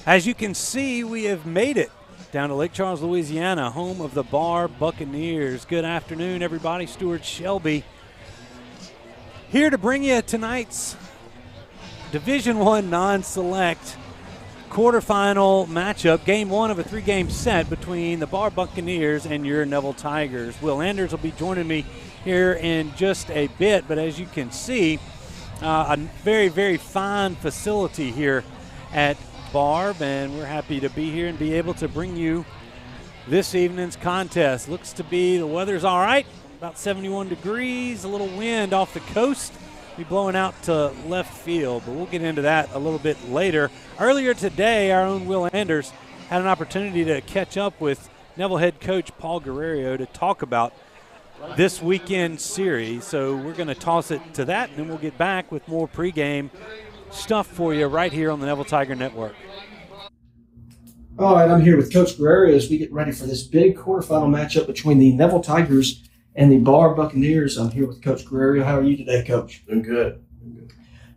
As you can see, we have made it down to Lake Charles, Louisiana, home of the Barbe Buccaneers. Good afternoon, everybody. Stewart, Shelby, here to bring you tonight's Division I non-select quarterfinal matchup, game one of a three-game set between the Barbe Buccaneers and your Neville Tigers. Will Anders will be joining me here in just a bit, but as you can see, a very, very fine facility here at Barbe, and we're happy to be here and be able to bring you this evening's contest. Looks to be the weather's all right, about 71 degrees, a little wind off the coast. Be blowing out to left field, but we'll get into that a little bit later. Earlier today, our own Will Anders had an opportunity to catch up with Neville head coach Paul Guerrero to talk about this weekend series. So we're going to toss it to that, and then we'll get back with more pregame stuff for you right here on the Neville Tiger Network. All right, I'm here with Coach Guerrero as we get ready for this big quarterfinal matchup between the Neville Tigers and the Barbe Buccaneers. I'm here with Coach Guerrero. How are you today, Coach? Doing good.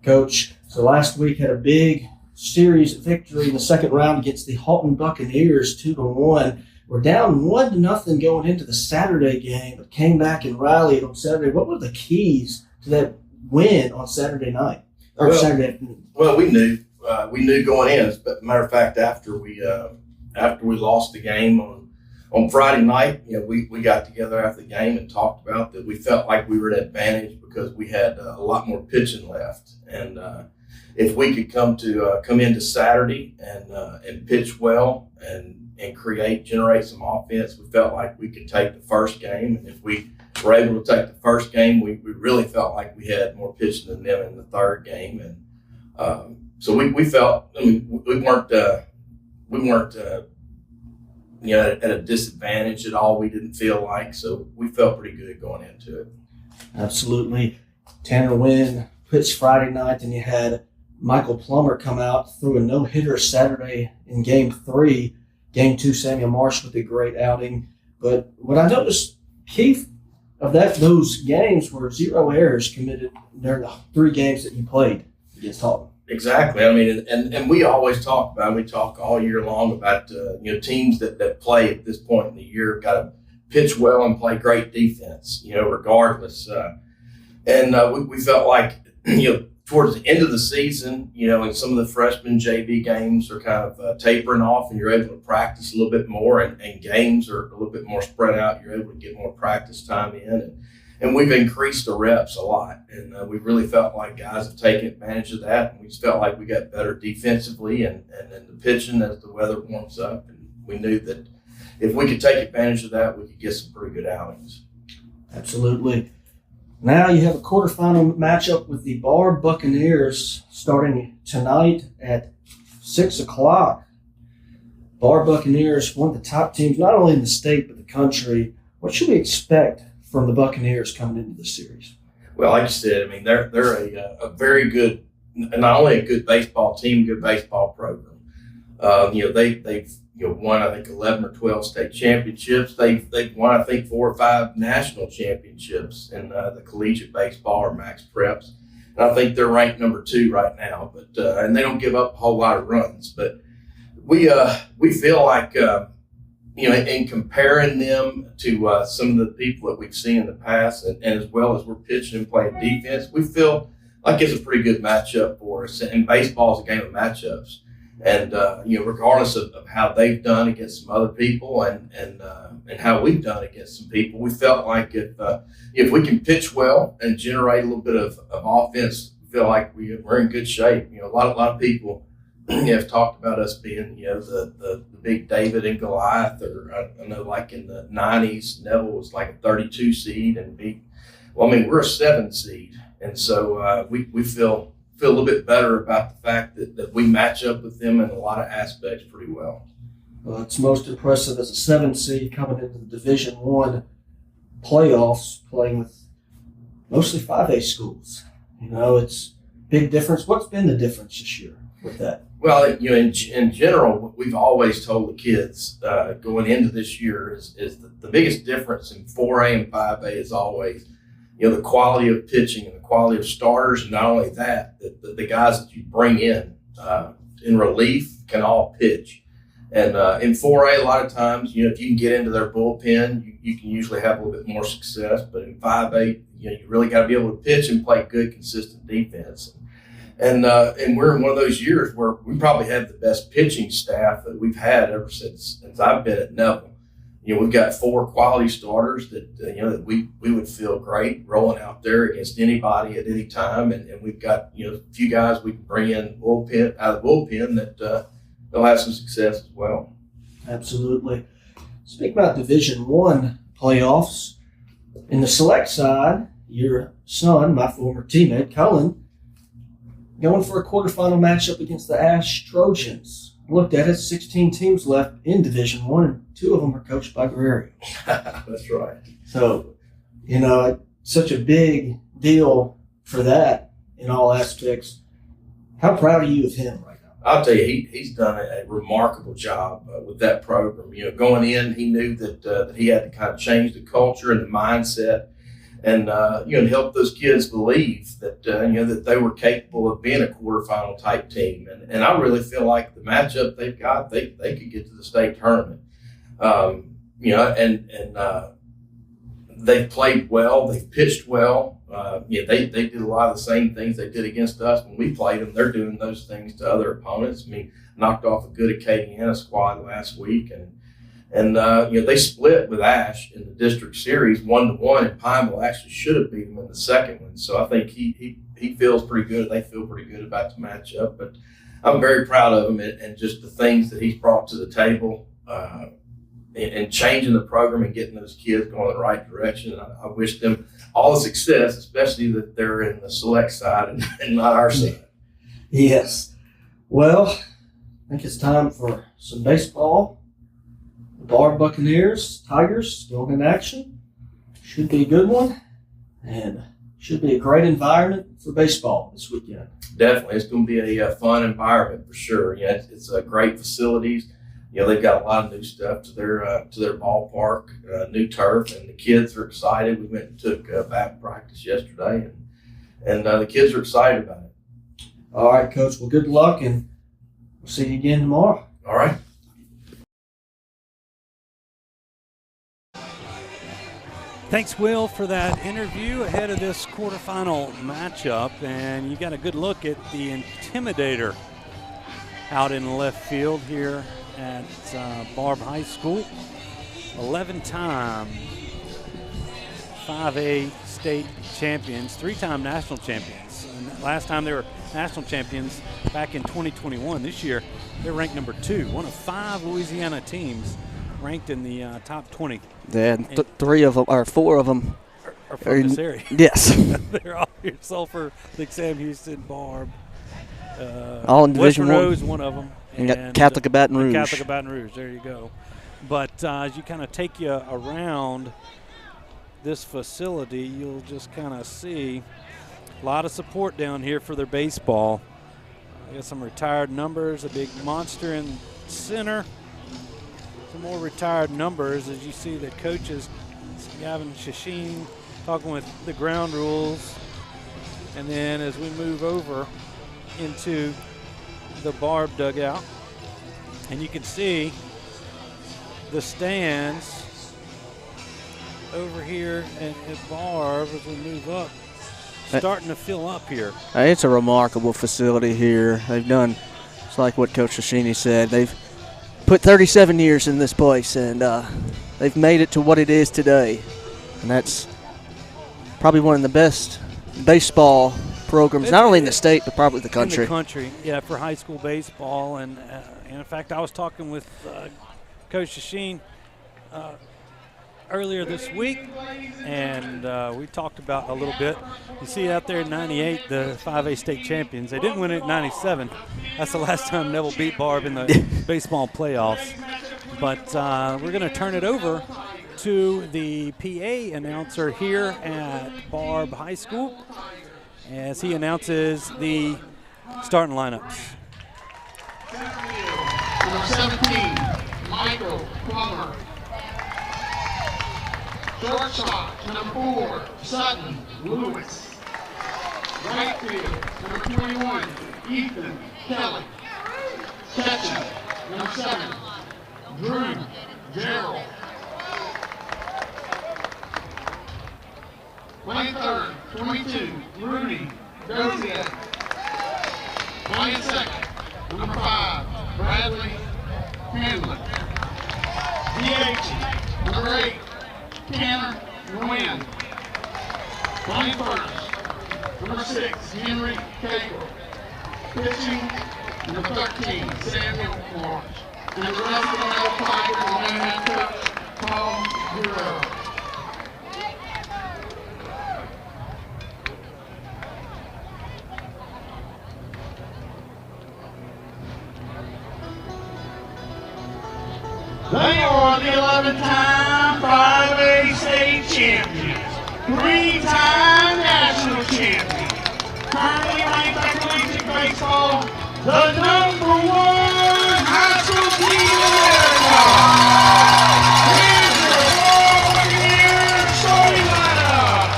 Coach, so last week had a big series victory in the second round against the Halton Buccaneers, 2-1. We're down 1-0 going into the Saturday game, but came back and rallied on Saturday. What were the keys to that win on Saturday night? Saturday afternoon. Well, we knew going in. But matter of fact, after we lost the game on Friday night, we got together after the game and talked about that. We felt like we were at advantage because we had a lot more pitching left, and if we could come into Saturday and pitch well and generate some offense, we felt like we could take the first game. And if we were able to take the first game, we really felt like we had more pitching than them in the third game. And so we felt, we weren't at a disadvantage at all. We didn't feel like, so we felt pretty good going into it. Absolutely. Tanner Wynn pitched Friday night, and you had Michael Plummer come out, threw a no-hitter Saturday in Game 3. Game 2, Samuel Marsh with a great outing. But what I noticed, Keith, of those games were 0 errors committed during the 3 games that you played against Halton. Exactly. I mean, and we always talk about, we talk all year long about, teams that play at this point in the year got to pitch well and play great defense, regardless. We felt like, towards the end of the season, and some of the freshman JV games are kind of tapering off, and you're able to practice a little bit more, and games are a little bit more spread out. You're able to get more practice time in, and we've increased the reps a lot, and we really felt like guys have taken advantage of that, and we just felt like we got better defensively and then the pitching as the weather warms up, and we knew that if we could take advantage of that, we could get some pretty good outings. Absolutely. Now you have a quarterfinal matchup with the Barbe Buccaneers starting tonight at 6 o'clock. Barbe Buccaneers, one of the top teams, not only in the state but the country. What should we expect from the Buccaneers coming into the series? Well, like you said, I mean, they're a very good, not only a good baseball team, good baseball program. They've won, I think, 11 or 12 state championships. They've won, I think, 4 or 5 national championships in the collegiate baseball or max preps. And I think they're ranked number 2 right now. But and they don't give up a whole lot of runs. But we feel like in comparing them to some of the people that we've seen in the past, and as well as we're pitching and playing defense, we feel like it's a pretty good matchup for us. And baseball is a game of matchups. And regardless of how they've done against some other people and how we've done against some people, we felt like if we can pitch well and generate a little bit of offense, we feel like we're in good shape. A lot of people have talked about us being the big David and Goliath, or I know like in the 90s, Neville was like a 32 seed and we're a 7 seed, and so we feel a little bit better about the fact that we match up with them in a lot of aspects pretty well. Well, it's most impressive as a 7 seed coming into the Division I playoffs, playing with mostly 5A schools. It's a big difference. What's been the difference this year with that? Well, in general, what we've always told the kids going into this year is the biggest difference in 4A and 5A is always, the quality of pitching and the quality of starters, and not only that, the guys that you bring in in relief can all pitch. And in 4A, a lot of times, if you can get into their bullpen, you can usually have a little bit more success. But in 5A, you really got to be able to pitch and play good, consistent defense. And we're in one of those years where we probably have the best pitching staff that we've had ever since I've been at Neville. We've got 4 quality starters that that we would feel great rolling out there against anybody at any time, and we've got a few guys we can bring in out of the bullpen that they'll have some success as well. Absolutely. Speaking about Division I playoffs, in the select side, your son, my former teammate Cullen, going for a quarterfinal matchup against the Ash Trojans. Looked at it, 16 teams left in Division I, and 2 of them are coached by Guerrero. That's right. So, such a big deal for that in all aspects. How proud are you of him right now? I'll tell you, he's done a remarkable job with that program. Going in, he knew that he had to kind of change the culture and the mindset, and help those kids believe that that they were capable of being a quarterfinal type team. And I really feel like the matchup they've got, they could get to the state tournament. They've played well, they've pitched well. They did a lot of the same things they did against us when we played them. They're doing those things to other opponents. Knocked off a good Acadiana squad last week, and they split with Ash in the district series 1-1, and Pineville actually should have beat them in the second one. So I think he feels pretty good. They feel pretty good about the matchup. But I'm very proud of him and just the things that he's brought to the table and changing the program and getting those kids going in the right direction. I wish them all the success, especially that they're in the select side and not our side. Yes. Well, I think it's time for some baseball. The Barbe Buccaneers, Tigers, going in action. Should be a good one, and should be a great environment for baseball this weekend. Definitely. It's going to be a fun environment for sure. It's great facilities. They've got a lot of new stuff to their ballpark, new turf, and the kids are excited. We went and took back practice yesterday, and the kids are excited about it. All right, Coach. Well, good luck, and we'll see you again tomorrow. All right. Thanks, Will, for that interview ahead of this quarterfinal matchup. And you got a good look at the Intimidator out in left field here at Barbe High School. 11-time 5A state champions, 3-time national champions. And last time they were national champions back in 2021. This year, they're ranked number 2, one of 5 Louisiana teams ranked in the top 20. Yeah, 3 of them, or 4 of them are from this area. Yes. They're all here. Sulphur, Lake Sam, Houston, Barb. All in Division West I. Monroe's one of them. And got Catholic of Baton Rouge. Catholic of Baton Rouge, there you go. But as you kind of take you around this facility, you'll just kind of see a lot of support down here for their baseball. I got some retired numbers, a big monster in center. Some more retired numbers as you see the coaches, Gavin Shashin talking with the ground rules. And then as we move over into the Barb dugout, and you can see the stands over here at Barb as we move up, starting to fill up here. It's a remarkable facility here. They've done, it's like what Coach Shashini said, they've put 37 years in this place, and they've made it to what it is today. And that's probably one of the best baseball programs, not only in the state, but probably the country. In the country, yeah, for high school baseball. And in fact, I was talking with Coach Shashin earlier this week, and we talked about a little bit. You see out there in 98, the 5A state champions. They didn't win it in 97. That's the last time Neville beat Barb in the baseball playoffs. But we're going to turn it over to the PA announcer here at Barbe High School as he announces the starting lineups. Number 17, Michael Plummer. Shortstop, number 4, Sutton Lewis. Right field, number 21, Ethan Kelly. Catching, number 7, Drew Gerald. Playing third, 22, Rudy Dozier. Playing second, number 5, Bradley Hanlon. DH, number 8, Tanner Nguyen. Playing first, number 6, Henry Cagle. Pitching, number 13, Samuel Lawrence. And the rest of the Neville Tigers will now have coach Paul Guerrero. They are the 11-time 5A state champions, 3-time national champions, currently ranked by collegiate baseball, the number 1 high school team in America. Here's your Barbe Buccaneers starting lineup.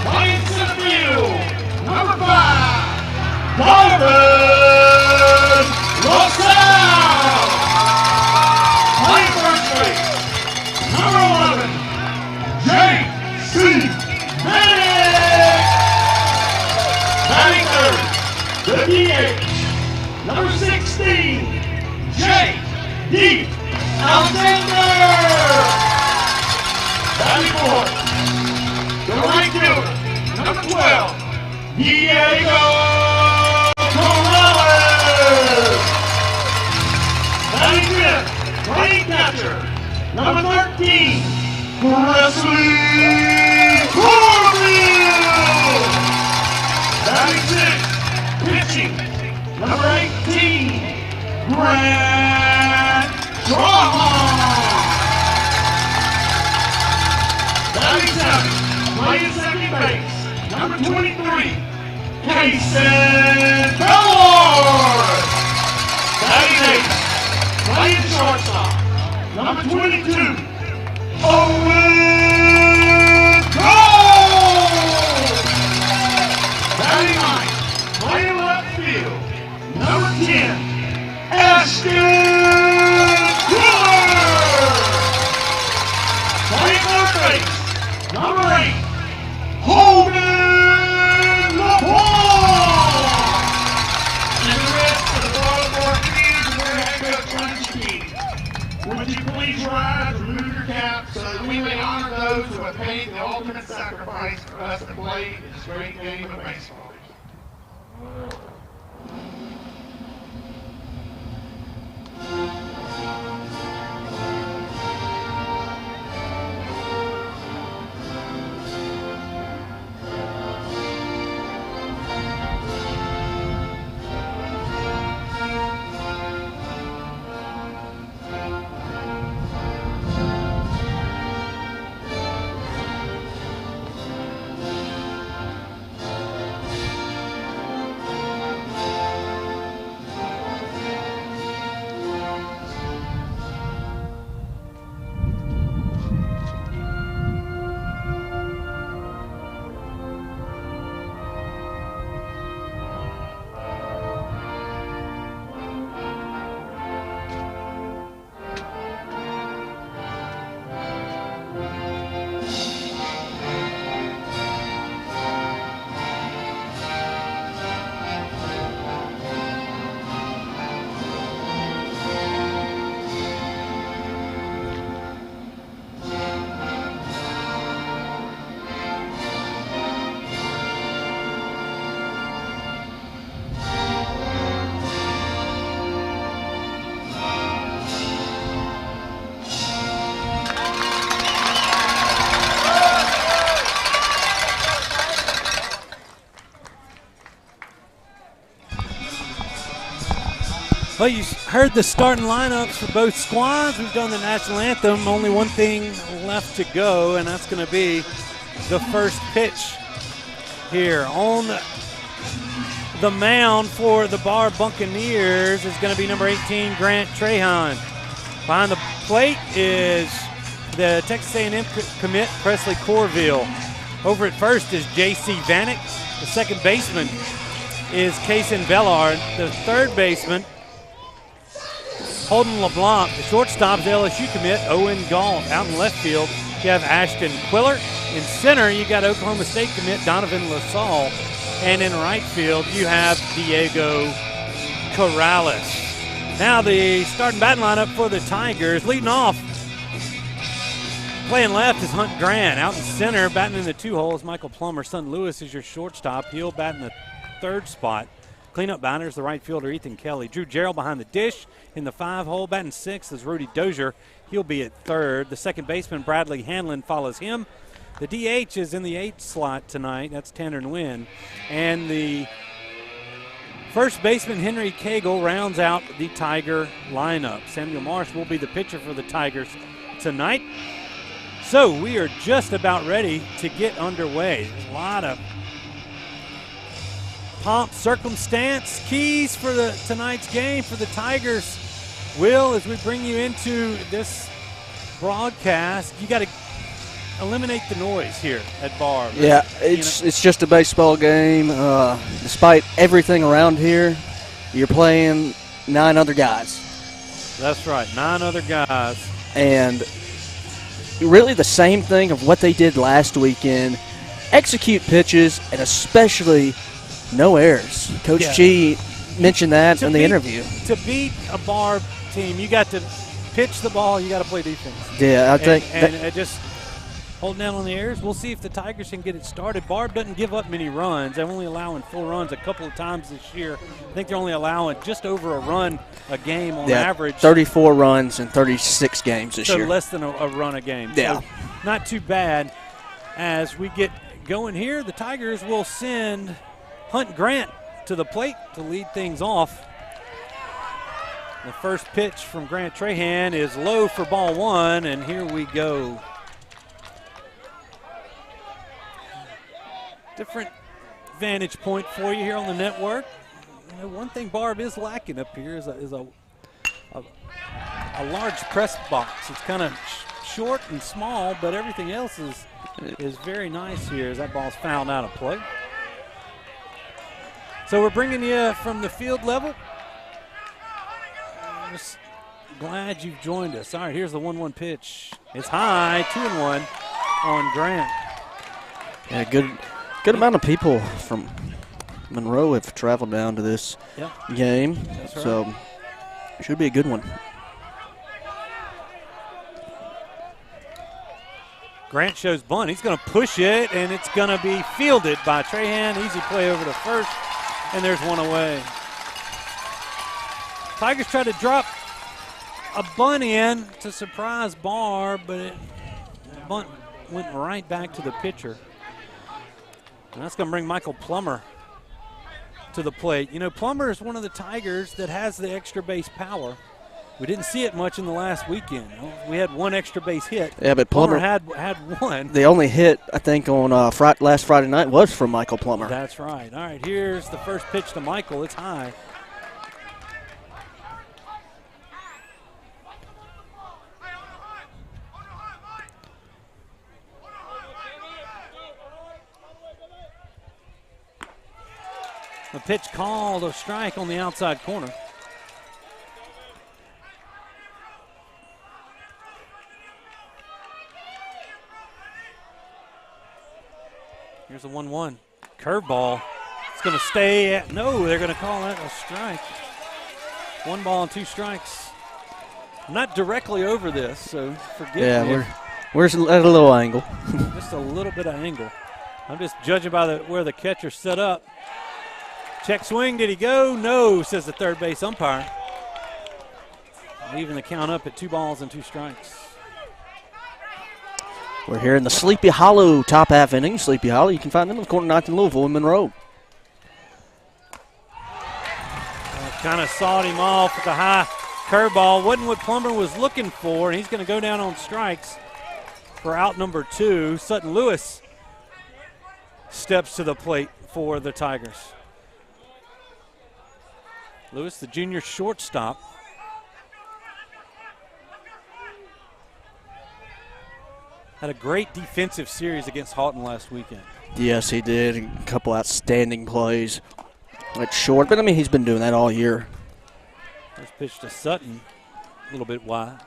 Playing center field, number 5, Barbe Buccaneers. Playing first base, number 11, J.C. Bennett. Batting third, the DH, number 16, J.D. Alexander. Batting fourth, the right fielder, number 12, Diego Morales. Batting fifth, playing catcher, number 13, Presley Corfield. Batting sixth, pitching, number 18, Grant Drawhorn. Batting seventh, playing second base, number 23, Kason Bellard. Batting eighth, playing shortstop, number 22, Owen Cole. Batting ninth, playing left field, number 10, Ashton Quiller. Playing third base, number 8, Hogan LaPointe. And the rest of the Barbe Buccaneers and their head coach runs the team. Would you please rise, remove your cap, so that we may honor those who have paid the ultimate sacrifice for us to play this great game of baseball. Well, you heard the starting lineups for both squads. We've done the national anthem. Only one thing left to go, and that's going to be the first pitch here. On the mound for the Barbe Buccaneers is going to be number 18, Grant Trahan. Behind the plate is the Texas A&M commit, Presley Corville. Over at first is J.C. Vanek. The second baseman is Kason Bellard. The third baseman Holden LeBlanc. The shortstop's LSU commit, Owen Galt. Out in left field, you have Ashton Quiller. In center, you got Oklahoma State commit Donovan LaSalle. And in right field, you have Diego Corrales. Now the starting batting lineup for the Tigers. Leading off, playing left is Hunt Grant. Out in center, batting in the 2 hole is Michael Plummer. Son Lewis is your shortstop. He'll bat in the 3rd spot. Cleanup batter is the right fielder Ethan Kelly. Drew Gerald behind the dish in the 5 hole. Batting 6th is Rudy Dozier. He'll be at 3rd. The second baseman Bradley Hanlon follows him. The DH is in the 8th slot tonight. That's Tanner Nguyen. And the first baseman Henry Cagle rounds out the Tiger lineup. Samuel Marsh will be the pitcher for the Tigers tonight. So we are just about ready to get underway. There's a lot of pomp, circumstance, keys for tonight's game for the Tigers. Will, as we bring you into this broadcast, you got to eliminate the noise here at Barbe. Yeah, it's just a baseball game. Despite everything around here, you're playing 9 other guys. That's right, 9 other guys. And really the same thing of what they did last weekend. Execute pitches, and especially no errors. Coach G mentioned that in the interview. To beat a Barbe team, you got to pitch the ball, you got to play defense. Yeah, I think. And just holding down on the errors. We'll see if the Tigers can get it started. Barbe doesn't give up many runs. They're only allowing 4 runs a couple of times this year. I think they're only allowing just over a run a game on average. 34 runs in 36 games this year. So less than a run a game. Yeah. So not too bad. As we get going here, the Tigers will send Hunt Grant to the plate to lead things off. The first pitch from Grant Trahan is low for ball 1, and here we go. Different vantage point for you here on the network. You know, one thing Barbe is lacking up here is a large press box. It's kind of short and small, but everything else is very nice here as that ball's fouled out of play. So we're bringing you from the field level. I'm just glad you've joined us. All right, here's the 1-1 pitch. It's high, 2-1 on Grant. Yeah, good amount of people from Monroe have traveled down to this game. That's right. So it should be a good one. Grant shows bunt. He's going to push it, and it's going to be fielded by Trahan. Easy play over to first, and there's one away. Tigers tried to drop a bunt in to surprise Barbe, but the bunt went right back to the pitcher. And that's going to bring Michael Plummer to the plate. You know, Plummer is one of the Tigers that has the extra base power. We didn't see it much in the last weekend. We had 1 extra base hit. Yeah, but Plummer had 1. The only hit, I think, on last Friday night was from Michael Plummer. That's right. All right, here's the first pitch to Michael. It's high. The pitch called a strike on the outside corner. Here's a 1-1. Curveball. It's going to stay at, no, they're going to call that a strike. 1 ball and 2 strikes. I'm not directly over this, so forgive me. Yeah, we're at a little angle. Just a little bit of angle. I'm just judging by where the catcher's set up. Check swing, did he go? No, says the third base umpire. Leaving the count up at 2 balls and 2 strikes. We're here in the Sleepy Hollow top half inning. Sleepy Hollow, you can find them on the corner 9th and Louisville in Monroe. Kind of sawed him off with a high curveball. Wasn't what Plummer was looking for, and he's going to go down on strikes for out number 2. Sutton Lewis steps to the plate for the Tigers. Lewis, the junior shortstop. Had a great defensive series against Houghton last weekend. Yes, he did. A couple outstanding plays at short, but I mean, he's been doing that all year. First pitch to Sutton. a little bit wide.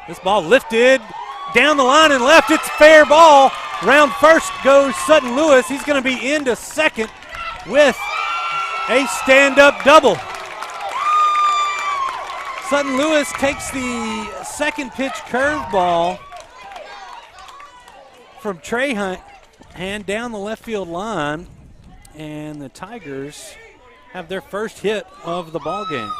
This ball lifted down the line and left. It's fair ball. Round first goes Sutton Lewis. He's going to be into second with a stand-up double. Sutton Lewis takes the second pitch curveball from Trahan down the left field line, and the Tigers have their first hit of the ball game.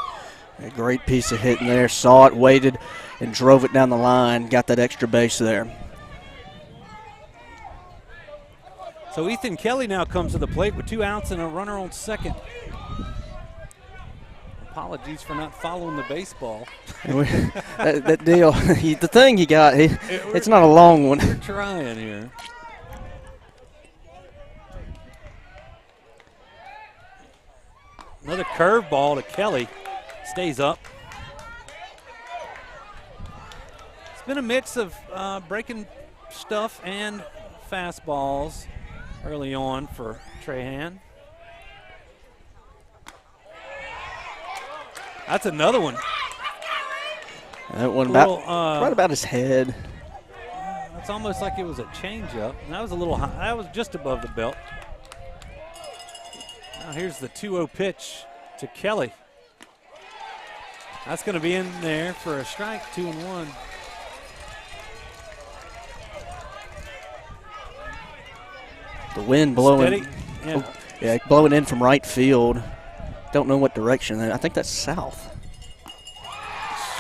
A great piece of hitting there. Saw it, waited, and drove it down the line. Got that extra base there. So Ethan Kelly now comes to the plate with 2 outs and a runner on second. Apologies for not following the baseball. that deal, the thing he got, it's not a long one. We're trying here. Another curveball to Kelly. Stays up. It's been a mix of breaking stuff and fastballs early on for Trahan. That's another one. That one right about his head. It's almost like it was a changeup. That was a little high. That was just above the belt. Now here's the 2-0 pitch to Kelly. That's going to be in there for a strike, 2-1. The wind blowing. Steady. Yeah, blowing in from right field. Don't know what direction. I think that's south.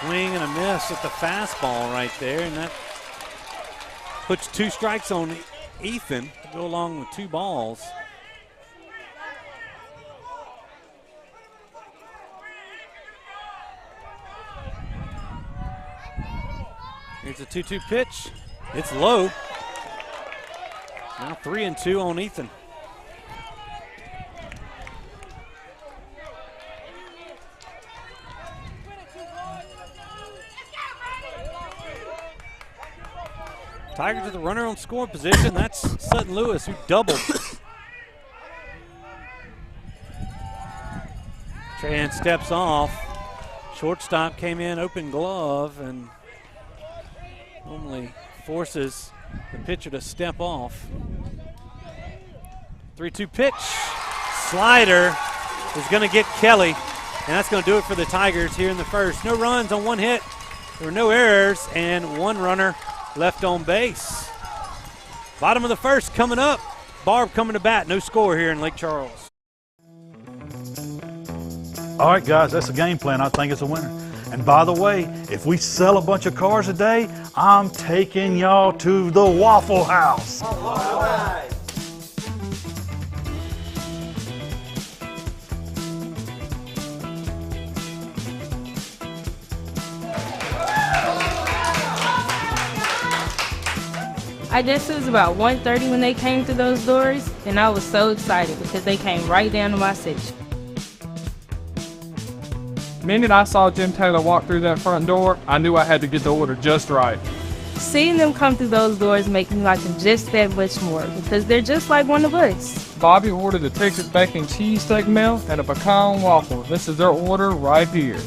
Swing and a miss at the fastball right there, and that puts 2 strikes on Ethan to go along with 2 balls. Here's a 2-2 pitch. It's low. Now 3-2 on Ethan. Tigers with the runner on scoring position. That's Sutton Lewis, who doubled. Trahan steps off. Shortstop came in, open glove, and normally forces the pitcher to step off. 3-2 pitch. Slider is going to get Kelly, and that's going to do it for the Tigers here in the first. No runs on 1 hit. There were no errors, and 1 runner left on base. Bottom of the first coming up. Barb coming to bat. No score here in Lake Charles. All right, guys, that's the game plan. I think it's a winner. And by the way, if we sell a bunch of cars a day, I'm taking y'all to the Waffle House. All right. I guess it was about 1:30 when they came through those doors, and I was so excited because they came right down to my section. The minute I saw Jim Taylor walk through that front door, I knew I had to get the order just right. Seeing them come through those doors makes me like them just that much more because they're just like one of us. Bobby ordered a Texas bacon cheesesteak meal and a pecan waffle. This is their order right here.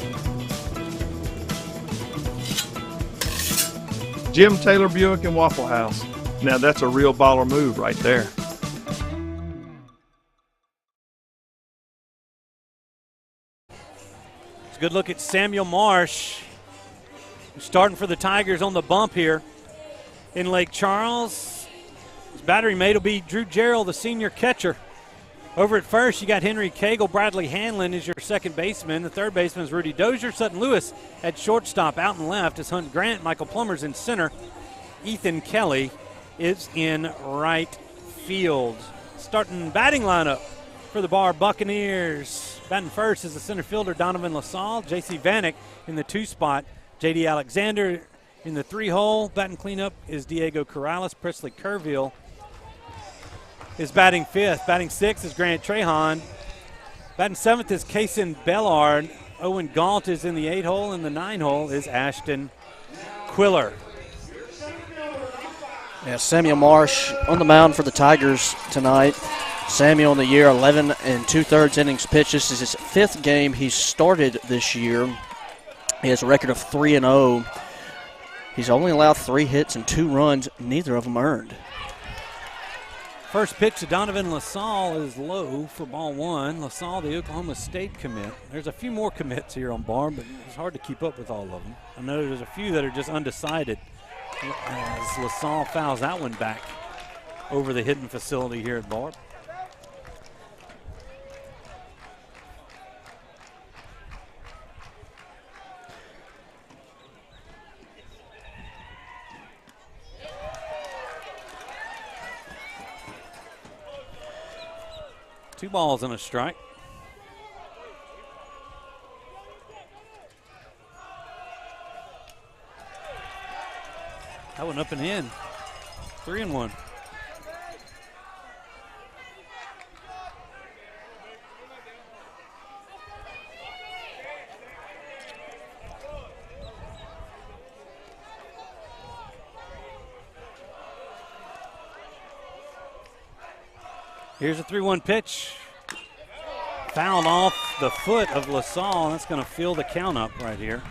Jim Taylor Buick and Waffle House. Now that's a real baller move right there. It's a good look at Samuel Marsh, starting for the Tigers on the bump here in Lake Charles. His battery mate will be Drew Gerald, the senior catcher. Over at first, you got Henry Cagle. Bradley Hanlon is your second baseman. The third baseman is Rudy Dozier. Sutton Lewis at shortstop. Out and left is Hunt Grant. Michael Plummer's in center. Ethan Kelly is in right field. Starting batting lineup for the Barbe Buccaneers. Batting first is the center fielder Donovan LaSalle. J.C. Vanek in the 2 spot. J.D. Alexander in the 3 hole. Batting cleanup is Diego Corrales. Presley Kerrville is batting 5th. Batting 6th is Grant Trahan. Batting 7th is Kaysen Bellard. Owen Galt is in the 8 hole, and the 9 hole is Ashton Quiller. Yeah, Samuel Marsh on the mound for the Tigers tonight. Samuel in the year, 11 2/3 innings pitched. This is his 5th game he's started this year. He has a record of 3-0. He's only allowed 3 hits and 2 runs, neither of them earned. First pitch to Donovan LaSalle is low for ball 1. LaSalle, the Oklahoma State commit. There's a few more commits here on Barb, but it's hard to keep up with all of them. I know there's a few that are just undecided as LaSalle fouls that one back over the hidden facility here at Barb. Two balls and a strike. That one up and in. 3-1. Here's a 3-1 pitch. Fouled off the foot of LaSalle, and that's going to fill the count up right here.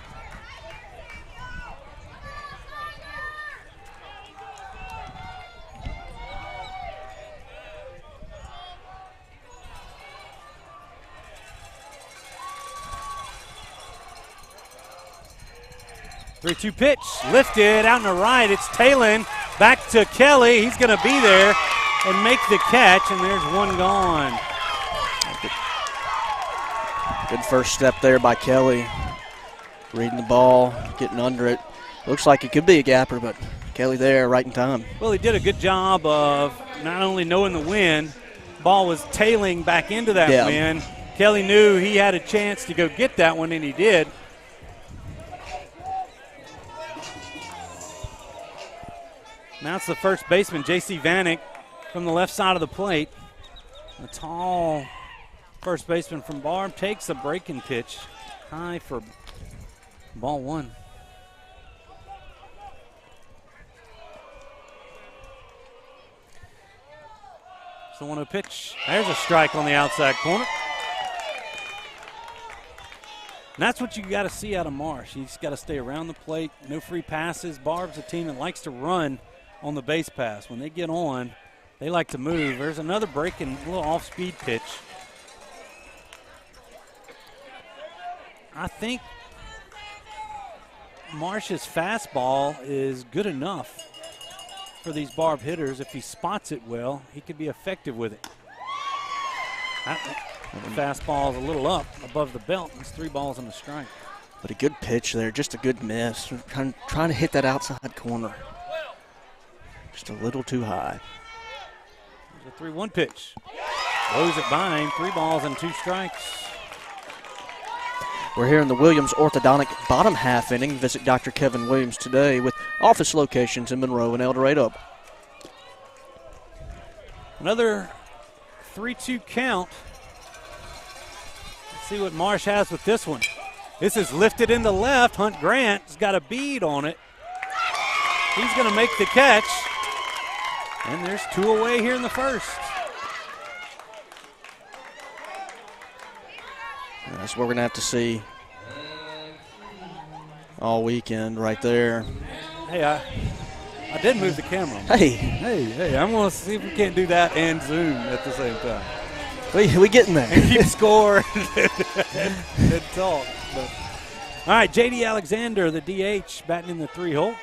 Three-two pitch, lifted out in the right. It's Talon back to Kelly. He's going to be there and make the catch, and there's one gone. Good first step there by Kelly. Reading the ball, getting under it. Looks like it could be a gapper, but Kelly there right in time. Well, he did a good job of not only knowing the wind, ball was tailing back into that wind. Kelly knew he had a chance to go get that one, and he did. Now it's the first baseman, J.C. Vanek, from the left side of the plate. A tall first baseman from Barb takes a breaking pitch high for ball 1. So 1-0 pitch. There's a strike on the outside corner. And that's what you got to see out of Marsh. He's got to stay around the plate, no free passes. Barb's a team that likes to run on the base pass. When they get on, they like to move. There's another breaking, little off-speed pitch. I think Marsh's fastball is good enough for these Barb hitters. If he spots it well, he could be effective with it. The fastball is a little up above the belt. It's 3 balls and a strike. But a good pitch there, just a good miss. Trying to hit that outside corner. Just a little too high. There's a 3-1 pitch. Blows it by him. 3 balls and 2 strikes. We're here in the Williams Orthodontic bottom half inning. Visit Dr. Kevin Williams today with office locations in Monroe and El Dorado. Another 3-2 count. Let's see what Marsh has with this one. This is lifted into left. Hunt Grant's got a bead on it. He's going to make the catch. And there's 2 away here in the first. That's what we're going to have to see all weekend right there. Hey, I did move the camera. Hey, I'm going to see if we can't do that and Zoom at the same time. We getting there. And keep score and talk. But. All right, J.D. Alexander, the DH, batting in the 3-hole.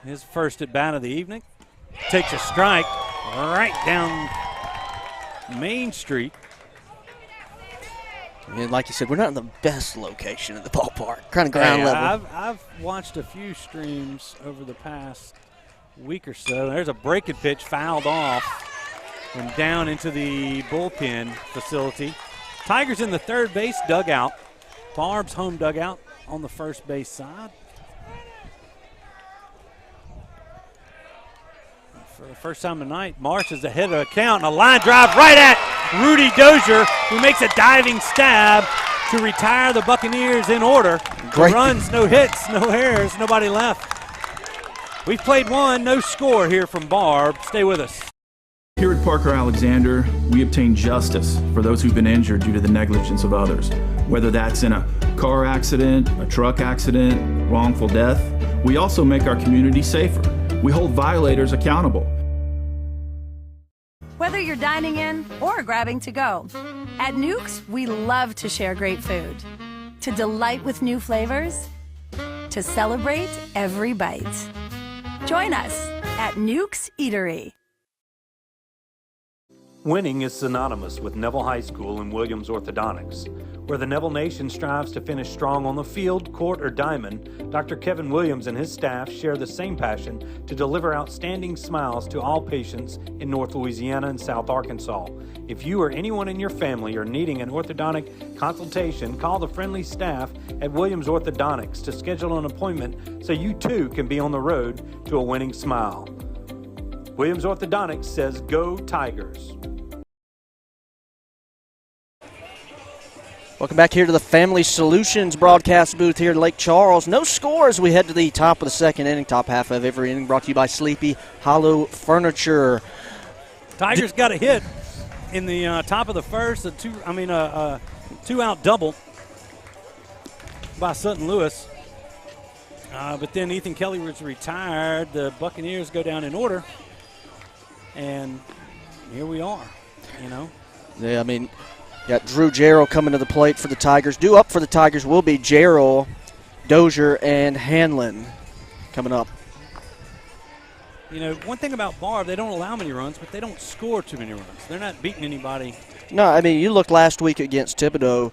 His first at bat of the evening. Takes a strike right down Main Street. And like you said, we're not in the best location at the ballpark. Kind of ground level. I've watched a few streams over the past week or so. There's a breaking pitch fouled off and down into the bullpen facility. Tigers in the third base dugout. Barb's home dugout on the first base side. For the first time tonight, Marsh is ahead of the count, and a line drive right at Rudy Dozier, who makes a diving stab to retire the Buccaneers in order. Great. No runs, no hits, no errors, nobody left. We've played 1, no score here from Barb. Stay with us. Here at Parker Alexander, we obtain justice for those who've been injured due to the negligence of others. Whether that's in a car accident, a truck accident, wrongful death, we also make our community safer. We hold violators accountable. Whether you're dining in or grabbing to go, at Nukes, we love to share great food, to delight with new flavors, to celebrate every bite. Join us at Nukes Eatery. Winning is synonymous with Neville High School and Williams Orthodontics. Where the Neville Nation strives to finish strong on the field, court, or diamond, Dr. Kevin Williams and his staff share the same passion to deliver outstanding smiles to all patients in North Louisiana and South Arkansas. If you or anyone in your family are needing an orthodontic consultation, call the friendly staff at Williams Orthodontics to schedule an appointment so you too can be on the road to a winning smile. Williams Orthodontics says, "Go Tigers." Welcome back here to the Family Solutions broadcast booth here in Lake Charles. No score as we head to the top of the second inning, top half of every inning, brought to you by Sleepy Hollow Furniture. Tigers got a hit in the top of the first, a two-out double by Sutton Lewis. But then Ethan Kelly was retired. The Buccaneers go down in order, and here we are, you know. Yeah, I mean, got Drew Jarrell coming to the plate for the Tigers. Due up for the Tigers will be Jarrell, Dozier, and Hanlon coming up. You know, one thing about Barb, they don't allow many runs, but they don't score too many runs. They're not beating anybody. No, I mean, you looked last week against Thibodeau.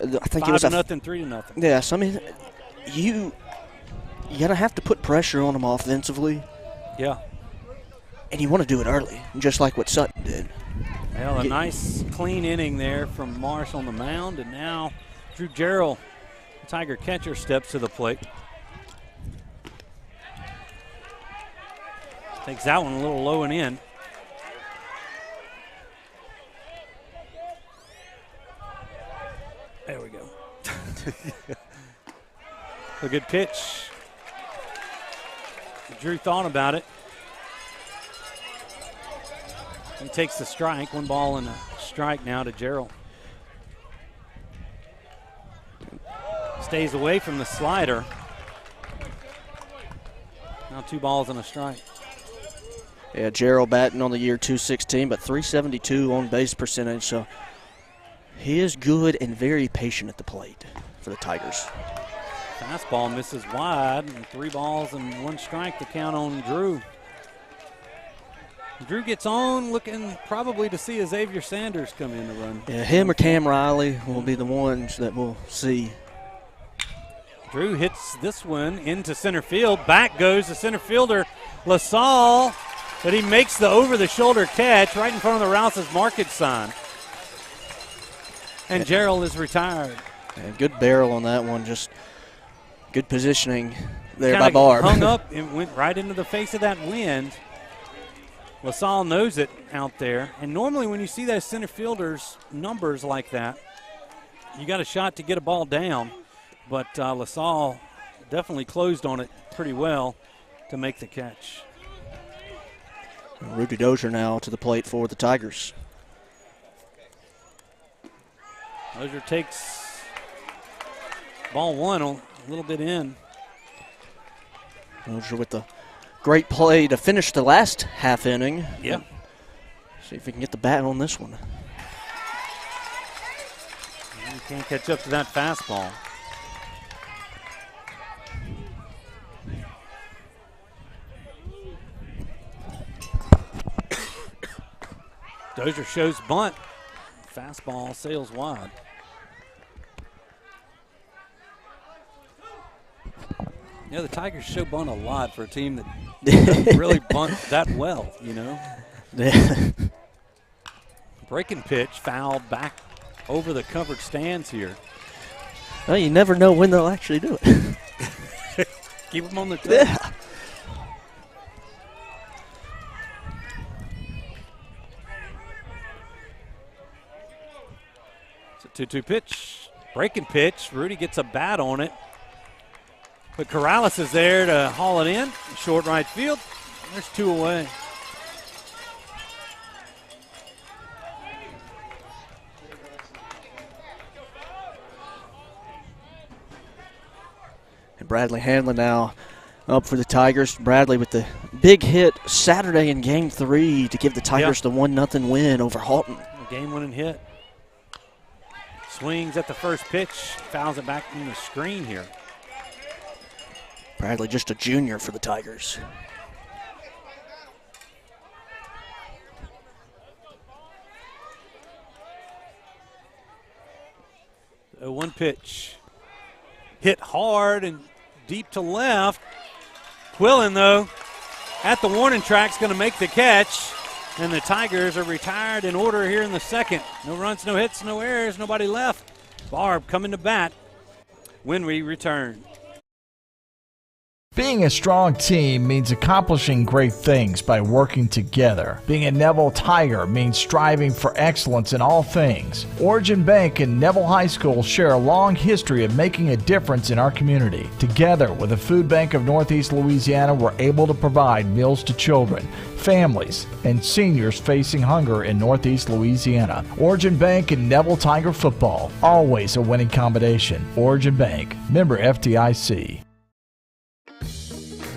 I think it was 5-0, 3-0. Yes, I mean, you're going to have to put pressure on them offensively. Yeah. And you want to do it early, just like what Sutton did. Well, a nice clean inning there from Marsh on the mound, and now Drew Jarrell, the Tiger catcher, steps to the plate. Takes that one a little low and in. There we go. A good pitch. Drew thought about it. He takes the strike. 1 ball and a strike now to Jarrell. Stays away from the slider. Now 2 balls and a strike. Yeah, Jarrell batting on the year .216, but .372 on base percentage. So he is good and very patient at the plate for the Tigers. Fastball misses wide, and 3 balls and 1 strike to count on Drew. Drew gets on, looking probably to see Xavier Sanders come in to run. Yeah, him or Cam Riley will be the ones that we'll see. Drew hits this one into center field. Back goes the center fielder, LaSalle, but he makes the over-the-shoulder catch right in front of the Rouse's Market sign. And Jarrell is retired. Yeah, good barrel on that one, just good positioning there by Barb. Hung up and went right into the face of that wind. LaSalle knows it out there. And normally when you see those center fielders' numbers like that, you got a shot to get a ball down. But LaSalle definitely closed on it pretty well to make the catch. Rudy Dozier now to the plate for the Tigers. Dozier takes ball 1 a little bit in. Dozier with the great play to finish the last half inning. Yeah. See if we can get the bat on this one. You can't catch up to that fastball. Dozier shows bunt. Fastball sails wide. Yeah, the Tigers show bunt a lot for a team that doesn't really bunt that well, you know. Breaking pitch, fouled back over the covered stands here. Well, you never know when they'll actually do it. Keep them on their toes. Yeah. It's a 2-2 pitch. Breaking pitch. Rudy gets a bat on it. But Corrales is there to haul it in. Short right field. There's 2 away. Bradley Hanlon now up for the Tigers. Bradley with the big hit Saturday in Game 3 to give the Tigers the 1-0 win over Halton. Game-winning hit. Swings at the first pitch, fouls it back in the screen here. Bradley just a junior for the Tigers. One pitch. Hit hard and deep to left. Quillen, though, at the warning track, is going to make the catch. And the Tigers are retired in order here in the second. No runs, no hits, no errors, nobody left. Barb coming to bat when we return. Being a strong team means accomplishing great things by working together. Being a Neville Tiger means striving for excellence in all things. Origin Bank and Neville High School share a long history of making a difference in our community. Together with the Food Bank of Northeast Louisiana, we're able to provide meals to children, families, and seniors facing hunger in Northeast Louisiana. Origin Bank and Neville Tiger football, always a winning combination. Origin Bank, member FDIC.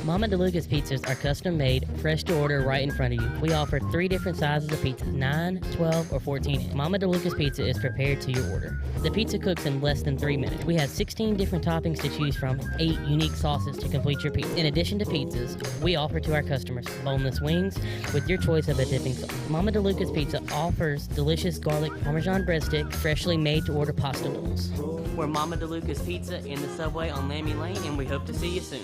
Mama DeLuca's pizzas are custom made, fresh to order right in front of you. We offer 3 different sizes of pizza, 9, 12, or 14. Mama DeLuca's pizza is prepared to your order. The pizza cooks in less than 3 minutes. We have 16 different toppings to choose from, 8 unique sauces to complete your pizza. In addition to pizzas, we offer to our customers boneless wings with your choice of a dipping sauce. Mama DeLuca's Pizza offers delicious garlic Parmesan breadstick, freshly made to order pasta noodles. We're Mama DeLuca's Pizza in the subway on Lammy Lane, and we hope to see you soon.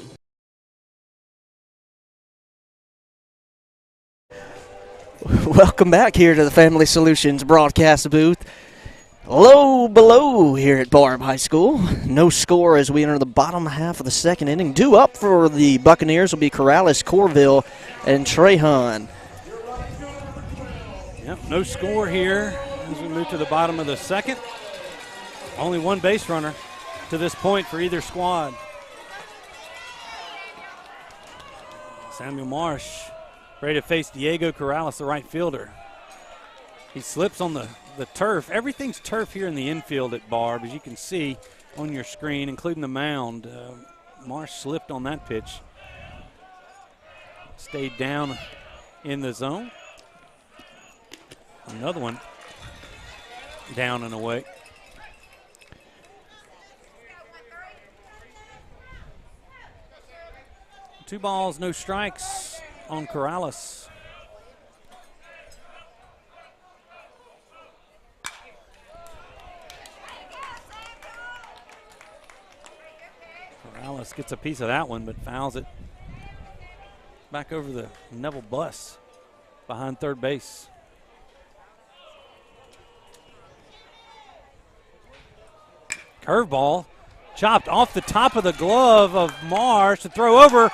Welcome back here to the Family Solutions broadcast booth. Low below here at Barbe High School. No score as we enter the bottom half of the second inning. Due up for the Buccaneers will be Corrales, Corville, and Trahan. Yep, no score here as we move to the bottom of the second. Only one base runner to this point for either squad. Samuel Marsh ready to face Diego Corrales, the right fielder. He slips on the turf. Everything's turf here in the infield at Barb, as you can see on your screen, including the mound. Marsh slipped on that pitch. Stayed down in the zone. Another one down and away. Two balls, no strikes on Corrales. Corrales gets a piece of that one, but fouls it back over the Neville bus behind third base. Curveball chopped off the top of the glove of Marsh. The throw over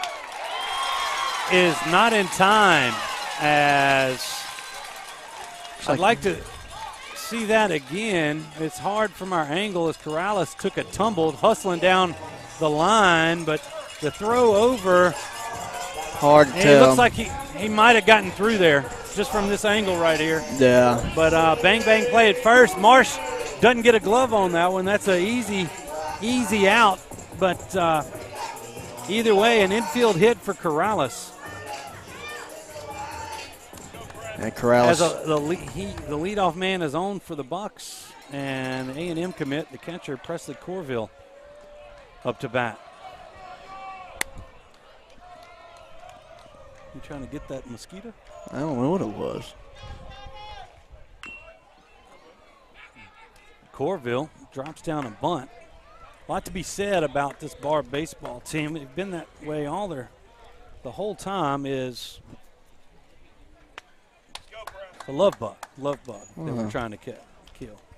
is not in time, as I'd like to see that again. It's hard from our angle as Corrales took a tumble, hustling down the line, but the throw over, hard to tell. It looks like he might have gotten through there just from this angle right here. Yeah. But bang bang play at first. Marsh doesn't get a glove on that one. That's an easy out, but either way, an infield hit for Corrales. And Corrales. As the leadoff man is on for the Bucks, and A&M commit, the catcher, Presley Corville, up to bat. You trying to get that mosquito? I don't know what it was. Corville drops down a bunt. A lot to be said about this Barb baseball team. They've been that way the whole time. Is the love bug that we're trying to kill.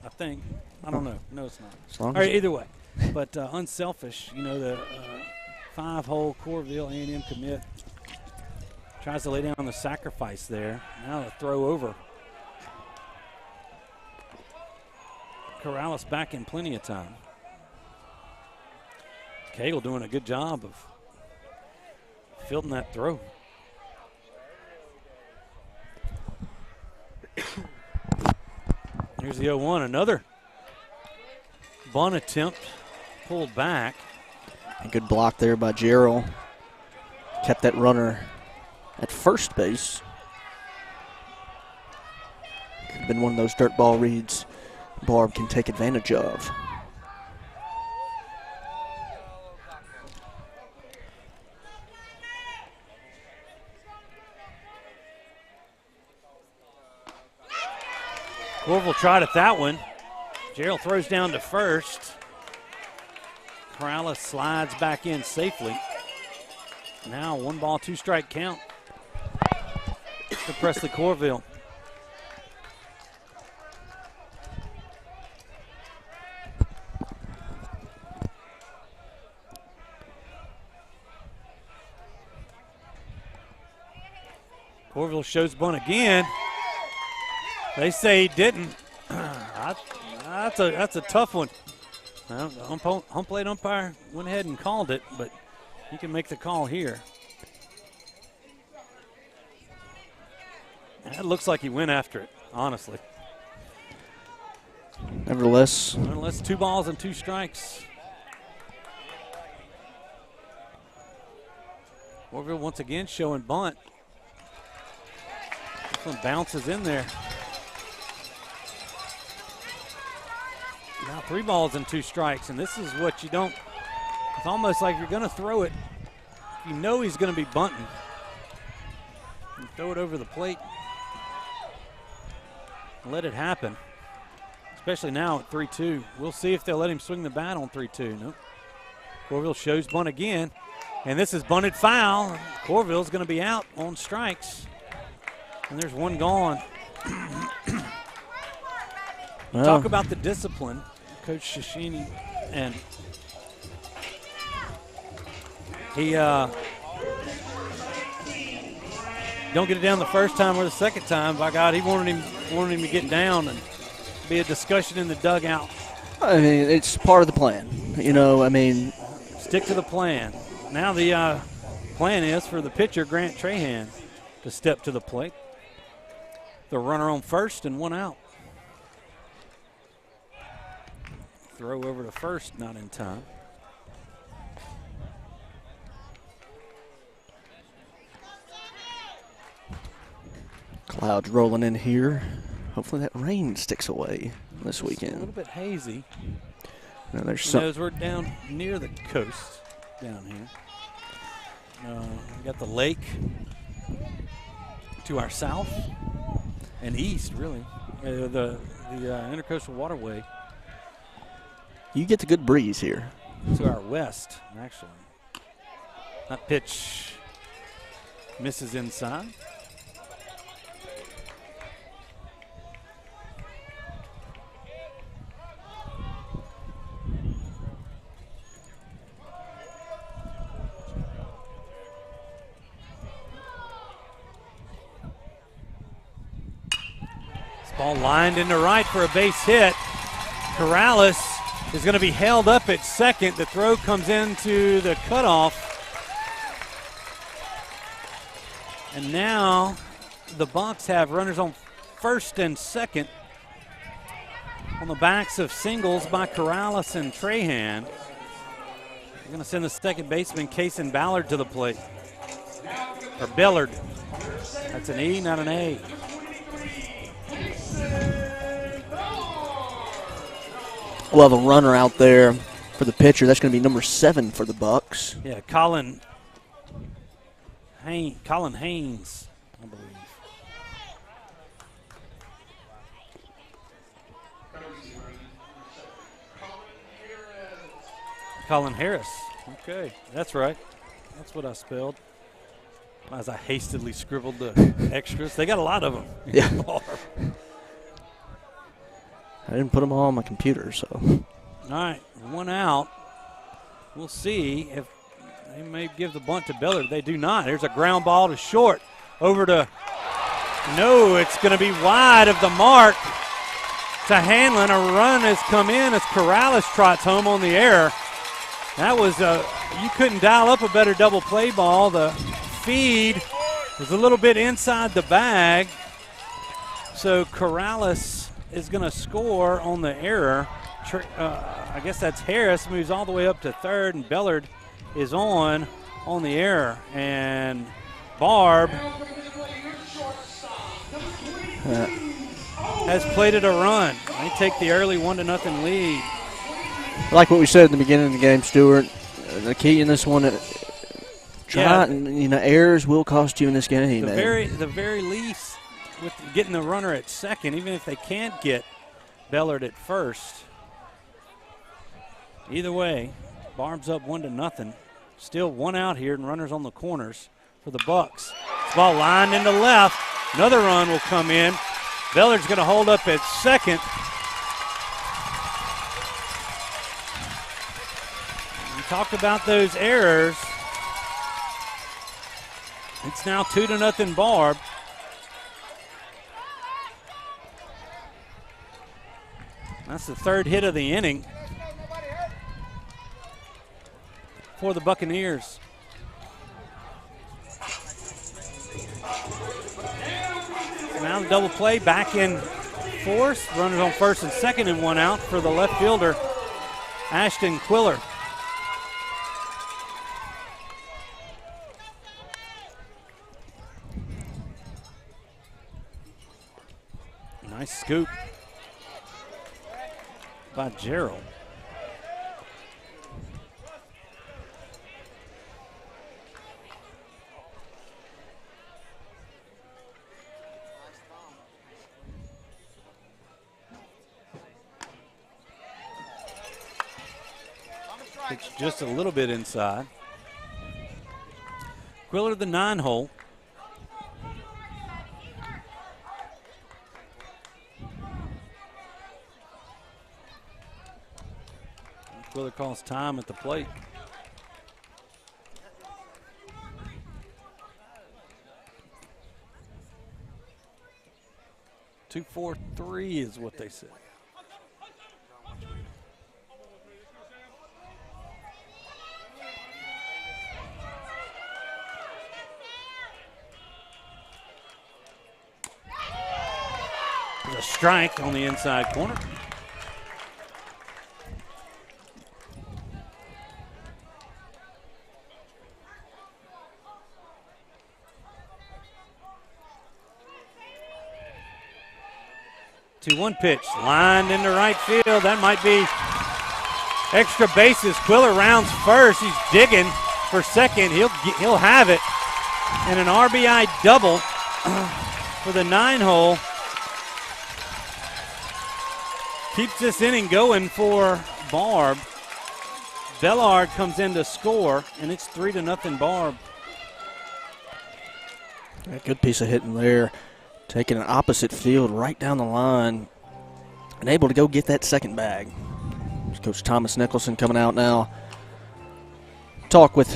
I think. I don't know. No, it's not. All right, either way. But unselfish, the 5-hole Corville A&M commit tries to lay down the sacrifice there. Now the throw over. Corrales back in plenty of time. Cagle doing a good job of fielding that throw. Here's the 0-1, another bunt attempt pulled back. A good block there by Gerald. Kept that runner at first base. Could have been one of those dirt ball reads Barb can take advantage of. Corville tried at that one. Gerald throws down to first. Corrales slides back in safely. Now 1 ball, 2 strike count to Presley Corville. Corville shows bunt again. They say he didn't. That's a tough one. Well, the home plate umpire went ahead and called it, but he can make the call here. It looks like he went after it, honestly. Nevertheless, 2 balls and 2 strikes. Corville once again showing bunt. This one bounces in there. Now 3 balls and 2 strikes, and this is what you don't, it's almost like you're going to throw it. You know he's going to be bunting. You throw it over the plate. Let it happen, especially now at 3-2. We'll see if they'll let him swing the bat on 3-2. Nope. Corville shows bunt again, and this is bunted foul. Corville's going to be out on strikes, and there's 1 gone. Well, talk about the discipline, Coach Shishini, and he don't get it down the first time or the second time. By God, he wanted him to get down and be a discussion in the dugout. I mean, it's part of the plan. You know, I mean, stick to the plan. Now the plan is for the pitcher, Grant Trahan, to step to the plate. The runner on first and 1 out. Throw over to first, not in time. Clouds rolling in here. Hopefully that rain sticks away this weekend. A little bit hazy. Now there's some. As we're down near the coast down here. We got the lake to our south and east, really. The Intercoastal Waterway. You get the good breeze here. To our west, actually. That pitch misses inside. This ball lined into right for a base hit. Corrales is going to be held up at second. The throw comes into the cutoff. And now the Bucs have runners on first and second on the backs of singles by Corrales and Trahan. They're going to send the second baseman, Kason Ballard, to the plate. Or Bellard. That's an E, not an A. We'll have a runner out there for the pitcher. That's going to be number 7 for the Bucs. Yeah, Colin Haynes, I believe. Colin Harris. Okay, that's right. That's what I spelled as I hastily scribbled the extras. They got a lot of them. Yeah. I didn't put them all on my computer, so. All right, 1 out. We'll see if they may give the bunt to Bellard. They do not. Here's a ground ball to short. Over to, no, it's going to be wide of the mark to Hanlon. A run has come in as Corrales trots home on the error. That was you couldn't dial up a better double play ball. The feed was a little bit inside the bag. So Corrales is going to score on the error. I guess that's Harris, moves all the way up to third, and Bellard is on the error, and Barb has plated a run. They take the early 1-0 lead. Like what we said at the beginning of the game, Stewart, the key in this one, errors will cost you in this game. The very least, with getting the runner at second, even if they can't get Bellard at first. Either way, Barb's up 1-0. Still one out here, and runners on the corners for the Bucks. This ball lined into left. Another run will come in. Bellard's going to hold up at second. We talked about those errors. It's now 2-0 Barb. That's the third hit of the inning for the Buccaneers. Now the double play back in force. Runners on first and second and one out for the left fielder, Ashton Quiller. Nice scoop by Gerald. It's just a little bit inside. Quiller the 9-hole. Quiller calls time at the plate. .243 is what they said. There's a strike on the inside corner. One pitch lined into right field. That might be extra bases. Quiller rounds first. He's digging for second. He'll have it. And an RBI double for the 9-hole. Keeps this inning going for Barb. Bellard comes in to score, and it's 3-0 Barb. A good piece of hitting there. Taking an opposite field right down the line and able to go get that second bag. Coach Thomas Nicholson coming out now. Talk with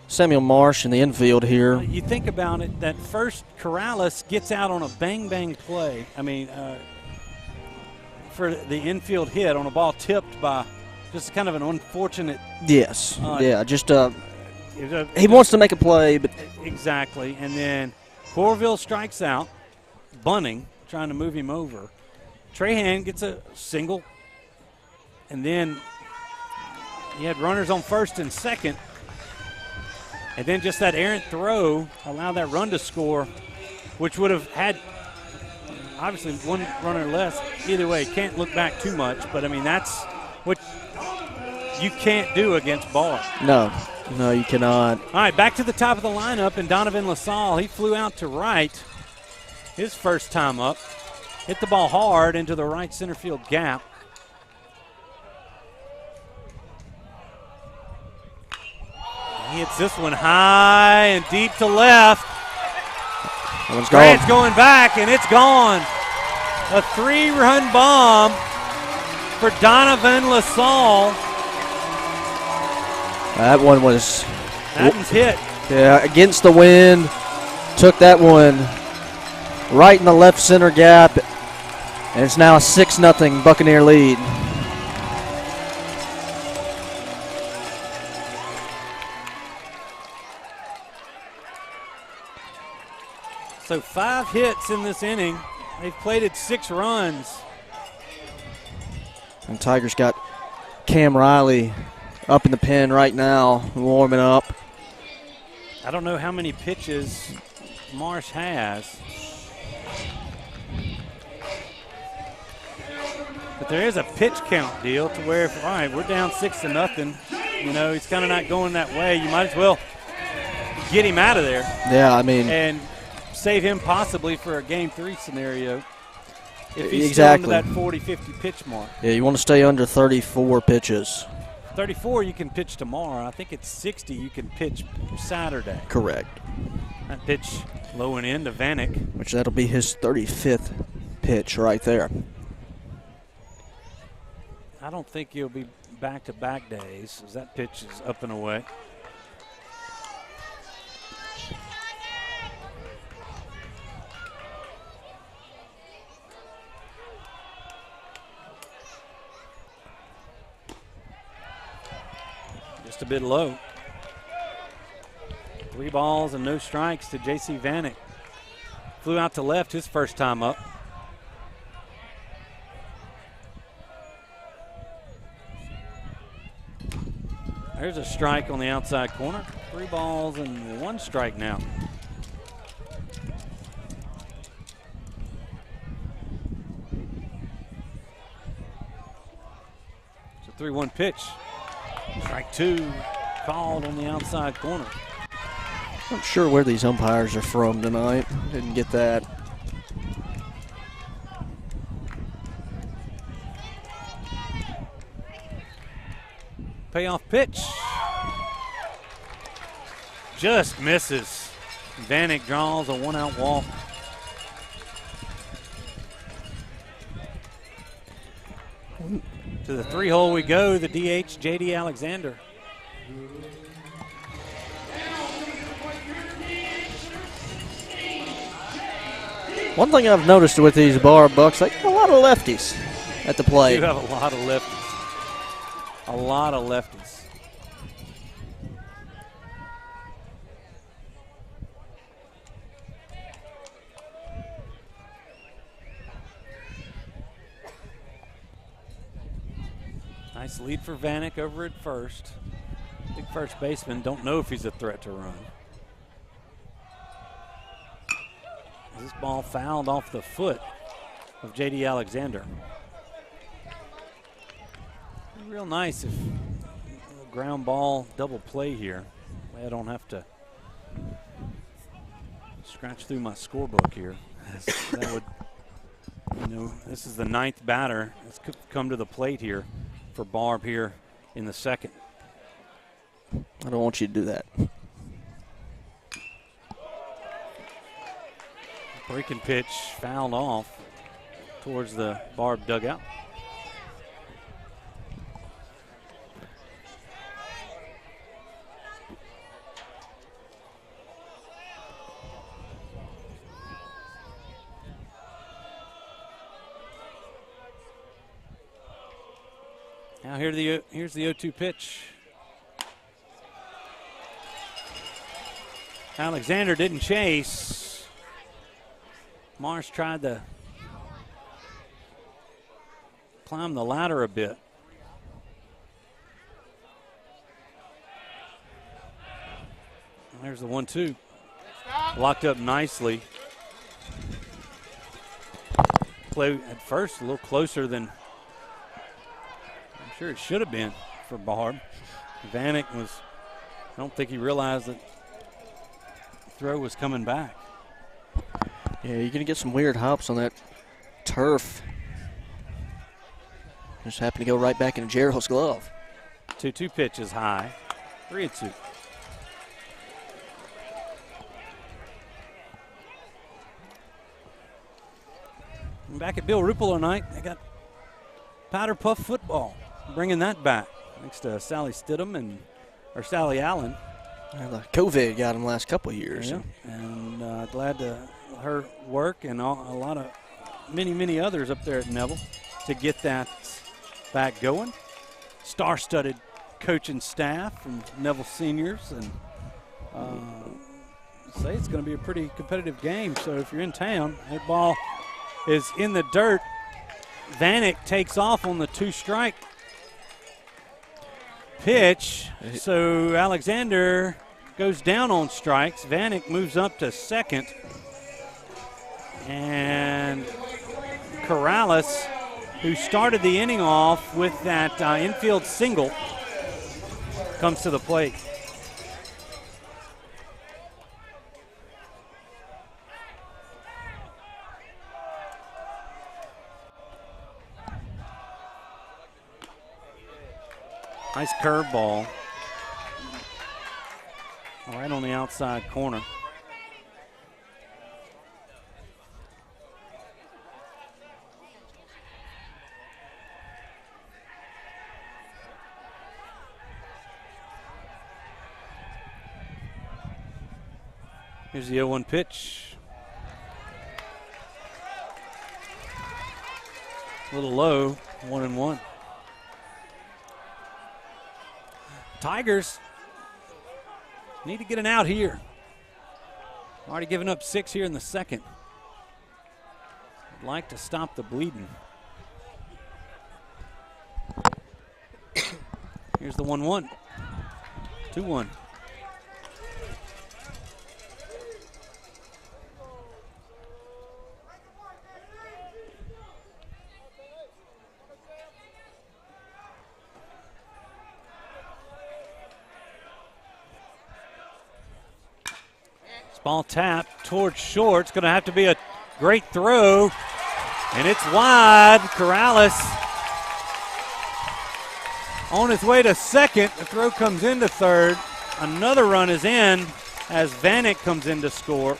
Samuel Marsh in the infield here. You think about it, that first Corrales gets out on a bang-bang play. I mean, for the infield hit on a ball tipped by just kind of an unfortunate. Yes, he wants to make a play, but. Exactly, and then Corville strikes out, bunting, trying to move him over. Trahan gets a single, and then he had runners on first and second, and then just that errant throw allowed that run to score, which would have had obviously one runner less. Either way, can't look back too much, but I mean, that's what you can't do against Barb. No, you cannot. All right, back to the top of the lineup, and Donovan LaSalle, he flew out to right his first time up. Hit the ball hard into the right center field gap. He hits this one high and deep to left. Grant's going back, and it's gone. A 3-run bomb for Donovan LaSalle. That one was. That one's hit. Yeah, against the wind. Took that one right in the left center gap. And it's now a 6-0 Buccaneer lead. So 5 hits in this inning. They've plated 6 runs. And Tigers got Cam Riley up in the pen right now, warming up. I don't know how many pitches Marsh has. But there is a pitch count deal to where, all right, we're down 6-0. You know, he's kind of not going that way. You might as well get him out of there. Yeah, I mean. And save him possibly for a Game 3 scenario if he's exactly still under that 40-50 pitch mark. Yeah, you want to stay under 34 pitches. 34 you can pitch tomorrow. I think it's 60 you can pitch Saturday. Correct. That pitch low and in to Vanek. Which that'll be his 35th pitch right there. I don't think he'll be back-to-back days as that pitch is up and away. Just a bit low. 3 balls and no strikes to J.C. Vanek. Flew out to left his first time up. There's a strike on the outside corner. 3 balls and 1 strike now. It's a 3-1 pitch. Strike 2 called on the outside corner. Not sure where these umpires are from tonight. Didn't get that. Payoff pitch. Just misses. Vanek draws a 1-out walk. To the 3-hole we go, the DH, J.D. Alexander. One thing I've noticed with these Barbe Bucks, they got a lot of lefties at the plate. They do have a lot of lefties. A lot of lefties. Nice lead for Vanek over at first. Big first baseman, don't know if he's a threat to run. This ball fouled off the foot of J.D. Alexander. Real nice if a ground ball double play here. I don't have to scratch through my scorebook here. That would, you know, this is the 9th batter that's come to the plate here for Barb here in the 2nd. I don't want you to do that. Breaking pitch fouled off towards the Barb dugout. Now here's the 0-2 pitch. Alexander didn't chase. Marsh tried to climb the ladder a bit. There's the 1-2. Locked up nicely. Play at first a little closer than I'm sure it should have been for Barb. Vanek I don't think he realized that the throw was coming back. Yeah, you're going to get some weird hops on that turf. Just happened to go right back into Gerald's glove. 2-2 pitch is high. 3-2. Back at Bill Ruppel tonight, they got powder puff football. Bringing that back thanks to Sally Stidham or Sally Allen. Well, the COVID got him last couple of years. Yeah. And glad to her work and a lot of many others up there at Neville to get that back going. Star-studded coaching staff from Neville seniors, and say it's going to be a pretty competitive game. So if you're in town, that ball is in the dirt. Vanek takes off on the 2-strike. pitch. So Alexander goes down on strikes. Vanek moves up to second. And Corrales, who started the inning off with that infield single, comes to the plate. Nice curveball. Right on the outside corner. Here's the 0-1 pitch. A little low, 1-1. Tigers need to get an out here. Already given up 6 here in the second. I'd like to stop the bleeding. Here's the 1-1. 2-1. Ball tap towards short. It's going to have to be a great throw, and it's wide. Corrales on his way to second. The throw comes into third. Another run is in as Vanek comes in to score.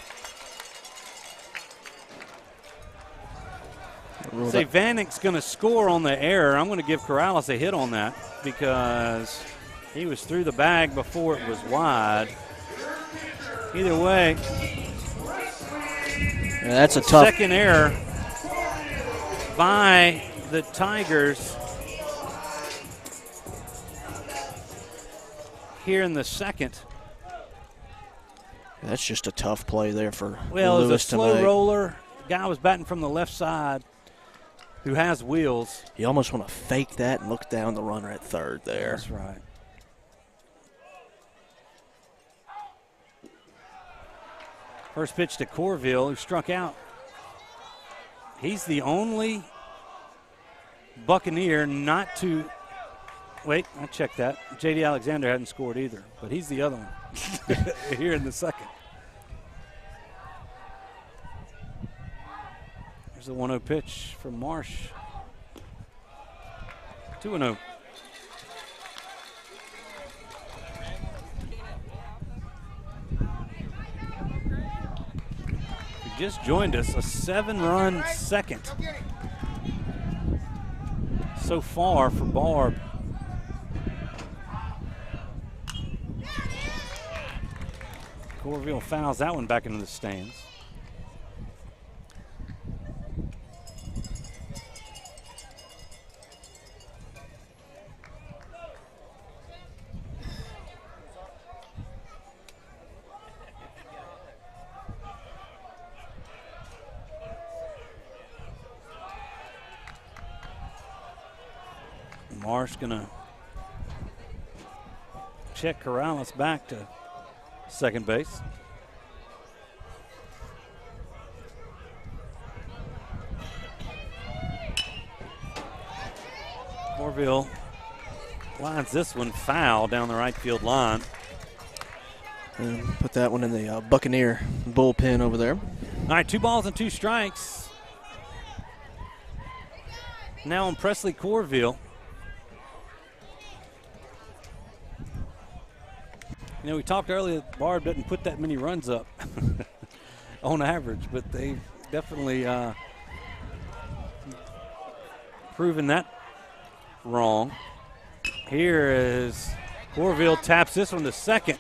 Say Vanek's going to score on the error. I'm going to give Corrales a hit on that because he was through the bag before it was wide. Either way, yeah, that's a tough second error by the Tigers here in the second. That's just a tough play there for Well, Lewis it was a slow to make. roller. The guy was batting from the left side who has wheels. You almost want to fake that and look down the runner at third there. That's right. First pitch to Corville, who struck out. He's the only Buccaneer not to – wait, I'll check that. J.D. Alexander hadn't scored either, but he's the other one here in the second. There's a 1-0 pitch from Marsh. 2-0. Just joined us, a 7-run second so far for Barb. Corville fouls that one back into the stands. Marsh gonna check Corrales back to second base. Corville lines this one foul down the right field line. And put that one in the Buccaneer bullpen over there. All right, 2 balls and 2 strikes. Now on Presley Corville. You know, we talked earlier that Barb doesn't put that many runs up on average, but they've definitely proven that wrong. Here is Corville taps this one to second.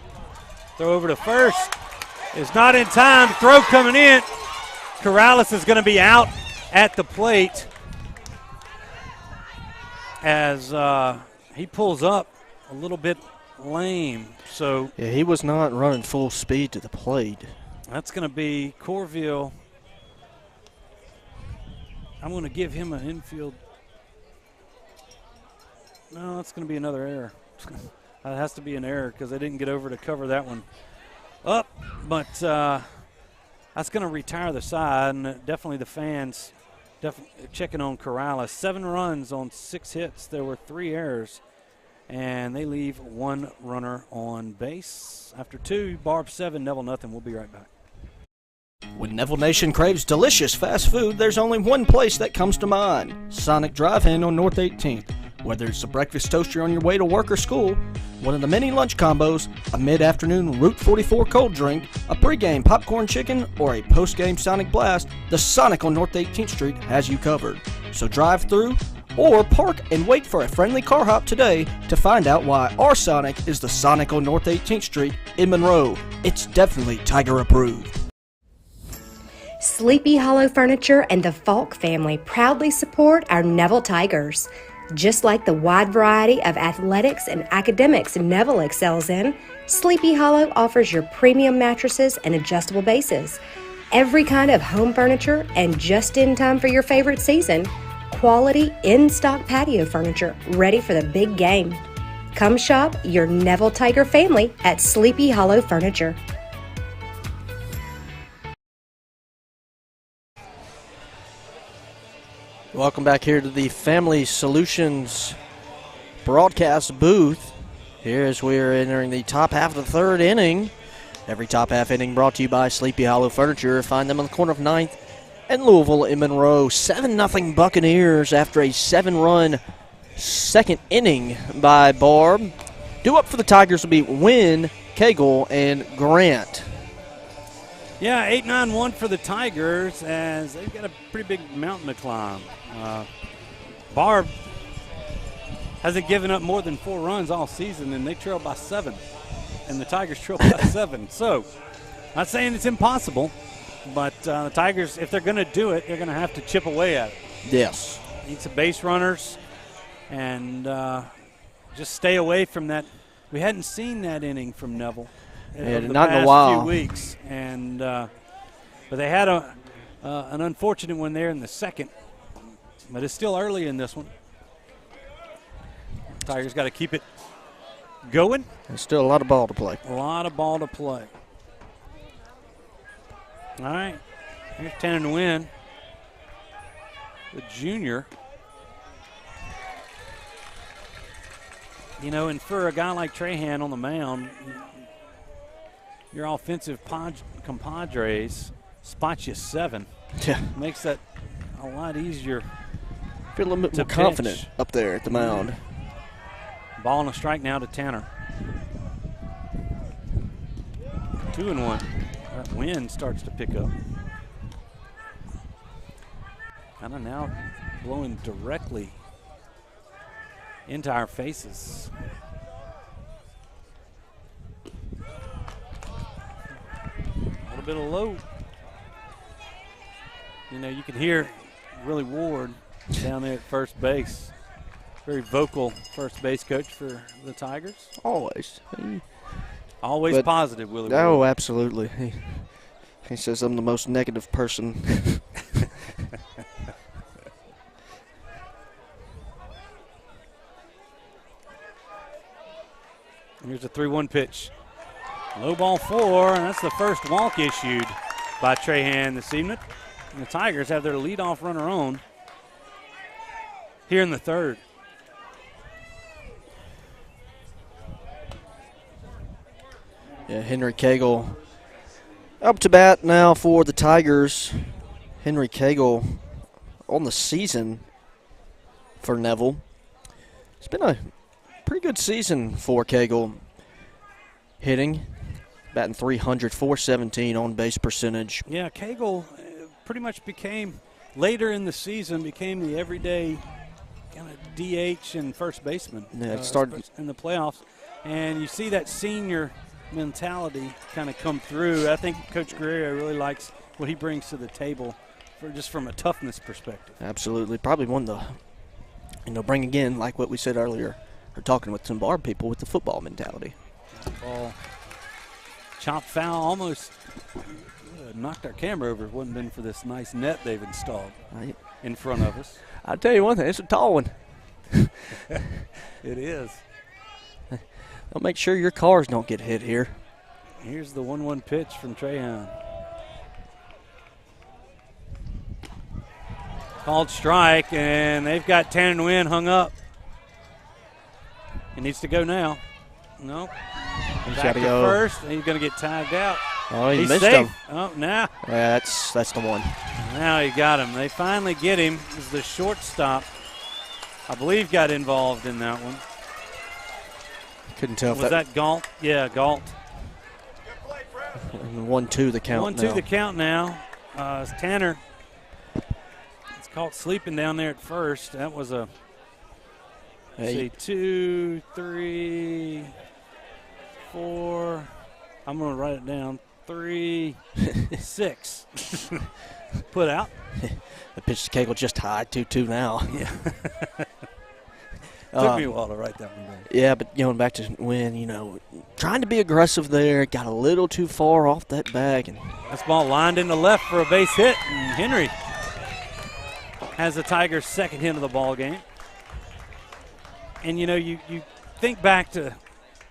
Throw over to first. Is not in time. Throw coming in. Corrales is going to be out at the plate as he pulls up a little bit lame. So yeah, he was not running full speed to the plate. That's going to be Corville. I'm going to give him an infield. No, that's going to be another error. That has to be an error because they didn't get over to cover that one up. But that's going to retire the side, and definitely the fans checking on Corrales. 7 runs on 6 hits. There were 3 errors, and they leave 1 runner on base. After 2, Barb 7, Neville nothing. We'll be right back. When Neville Nation craves delicious fast food, there's only one place that comes to mind: Sonic Drive-In on North 18th. Whether it's a breakfast toaster on your way to work or school, one of the many lunch combos, a mid-afternoon Route 44 cold drink, a pregame popcorn chicken, or a postgame Sonic Blast, the Sonic on North 18th Street has you covered. So drive through or park and wait for a friendly car hop today to find out why our Sonic is the Sonic on North 18th Street in Monroe. It's definitely Tiger approved. Sleepy Hollow Furniture and the Falk family proudly support our Neville Tigers. Just like the wide variety of athletics and academics Neville excels in, Sleepy Hollow offers your premium mattresses and adjustable bases, every kind of home furniture, and just in time for your favorite season, quality in-stock patio furniture ready for the big game. Come shop your Neville Tiger family at Sleepy Hollow Furniture. Welcome back here to the Family Solutions broadcast booth. Here as we are entering the top half of the 3rd inning. Every top half inning brought to you by Sleepy Hollow Furniture. Find them on the corner of 9th and Louisville in Monroe. 7-0 Buccaneers after a 7-run second inning by Barb. Due up for the Tigers will be Wynn, Cagle, and Grant. Yeah, 8-9-1 for the Tigers as they've got a pretty big mountain to climb. Barb hasn't given up more than 4 runs all season, and they trail by 7. And the Tigers trail by 7. So, not saying it's impossible, but the Tigers, if they're going to do it, they're going to have to chip away at it. Yes. Need some base runners and just stay away from that. We hadn't seen that inning from Neville. Not in a while. Few weeks, and but they had an unfortunate one there in the second, but it's still early in this one. Tigers got to keep it going. There's still a lot of ball to play. A lot of ball to play. All right, here's Tanner Nguyen, the junior. You know, and for a guy like Trahan on the mound, your offensive compadres spot you 7. Yeah. Makes that a lot easier. Feel a little bit more confident up there at the mound. Ball and a strike now to Tanner. 2-1. That wind starts to pick up. Kind of now blowing directly into our faces. A little bit of low. You know, you can hear Willie Ward down there at first base. Very vocal first base coach for the Tigers. Always. Always positive, Willie Ward. Oh, absolutely. He says I'm the most negative person. Here's a 3-1 pitch. Low ball 4, and that's the first walk issued by Trahan this evening. And the Tigers have their leadoff runner on here in the 3rd. Yeah, Henry Cagle up to bat now for the Tigers. Henry Cagle on the season for Neville. It's been a pretty good season for Cagle. Hitting, batting .300, .417 on base percentage. Yeah, Cagle pretty much became, later in the season, became the everyday kind of DH and first baseman. Yeah, it started in the playoffs. And you see that senior mentality kind of come through. I think Coach Guerrero really likes what he brings to the table just from a toughness perspective. Absolutely. Probably one of the, bring again, like what we said earlier, or talking with some Barb people with the football mentality. Ball chopped foul, almost knocked our camera over if it wouldn't been for this nice net they've installed in front of us. I'll tell you one thing, it's a tall one. It is. I'll make sure your cars don't get hit here. Here's the 1-1 pitch from Trahan. Called strike, and they've got Tanner Nguyen hung up. He needs to go now. Nope. He's Back got to to go first, and he's going to get tagged out. Oh, he he's missed safe. him. Oh, now. Yeah, that's the one. Now he got him. They finally get him. As the shortstop, I believe, got involved in that one. Couldn't tell if Was that Galt? Yeah, Galt. 1-2 the count 1-2 the count now. Tanner. It's caught sleeping down there at first. That was a, let's see, 2, 3, 4. I'm going to write it down. 3, 6. Put out. The pitch to Cagle just high, 2-2 now. Yeah. Took me a while to write that one down. Yeah, but going back to Nguyen, trying to be aggressive there, got a little too far off that bag. And this ball lined into left for a base hit, and Henry has the Tigers' second hit of the ball game. And, you think back to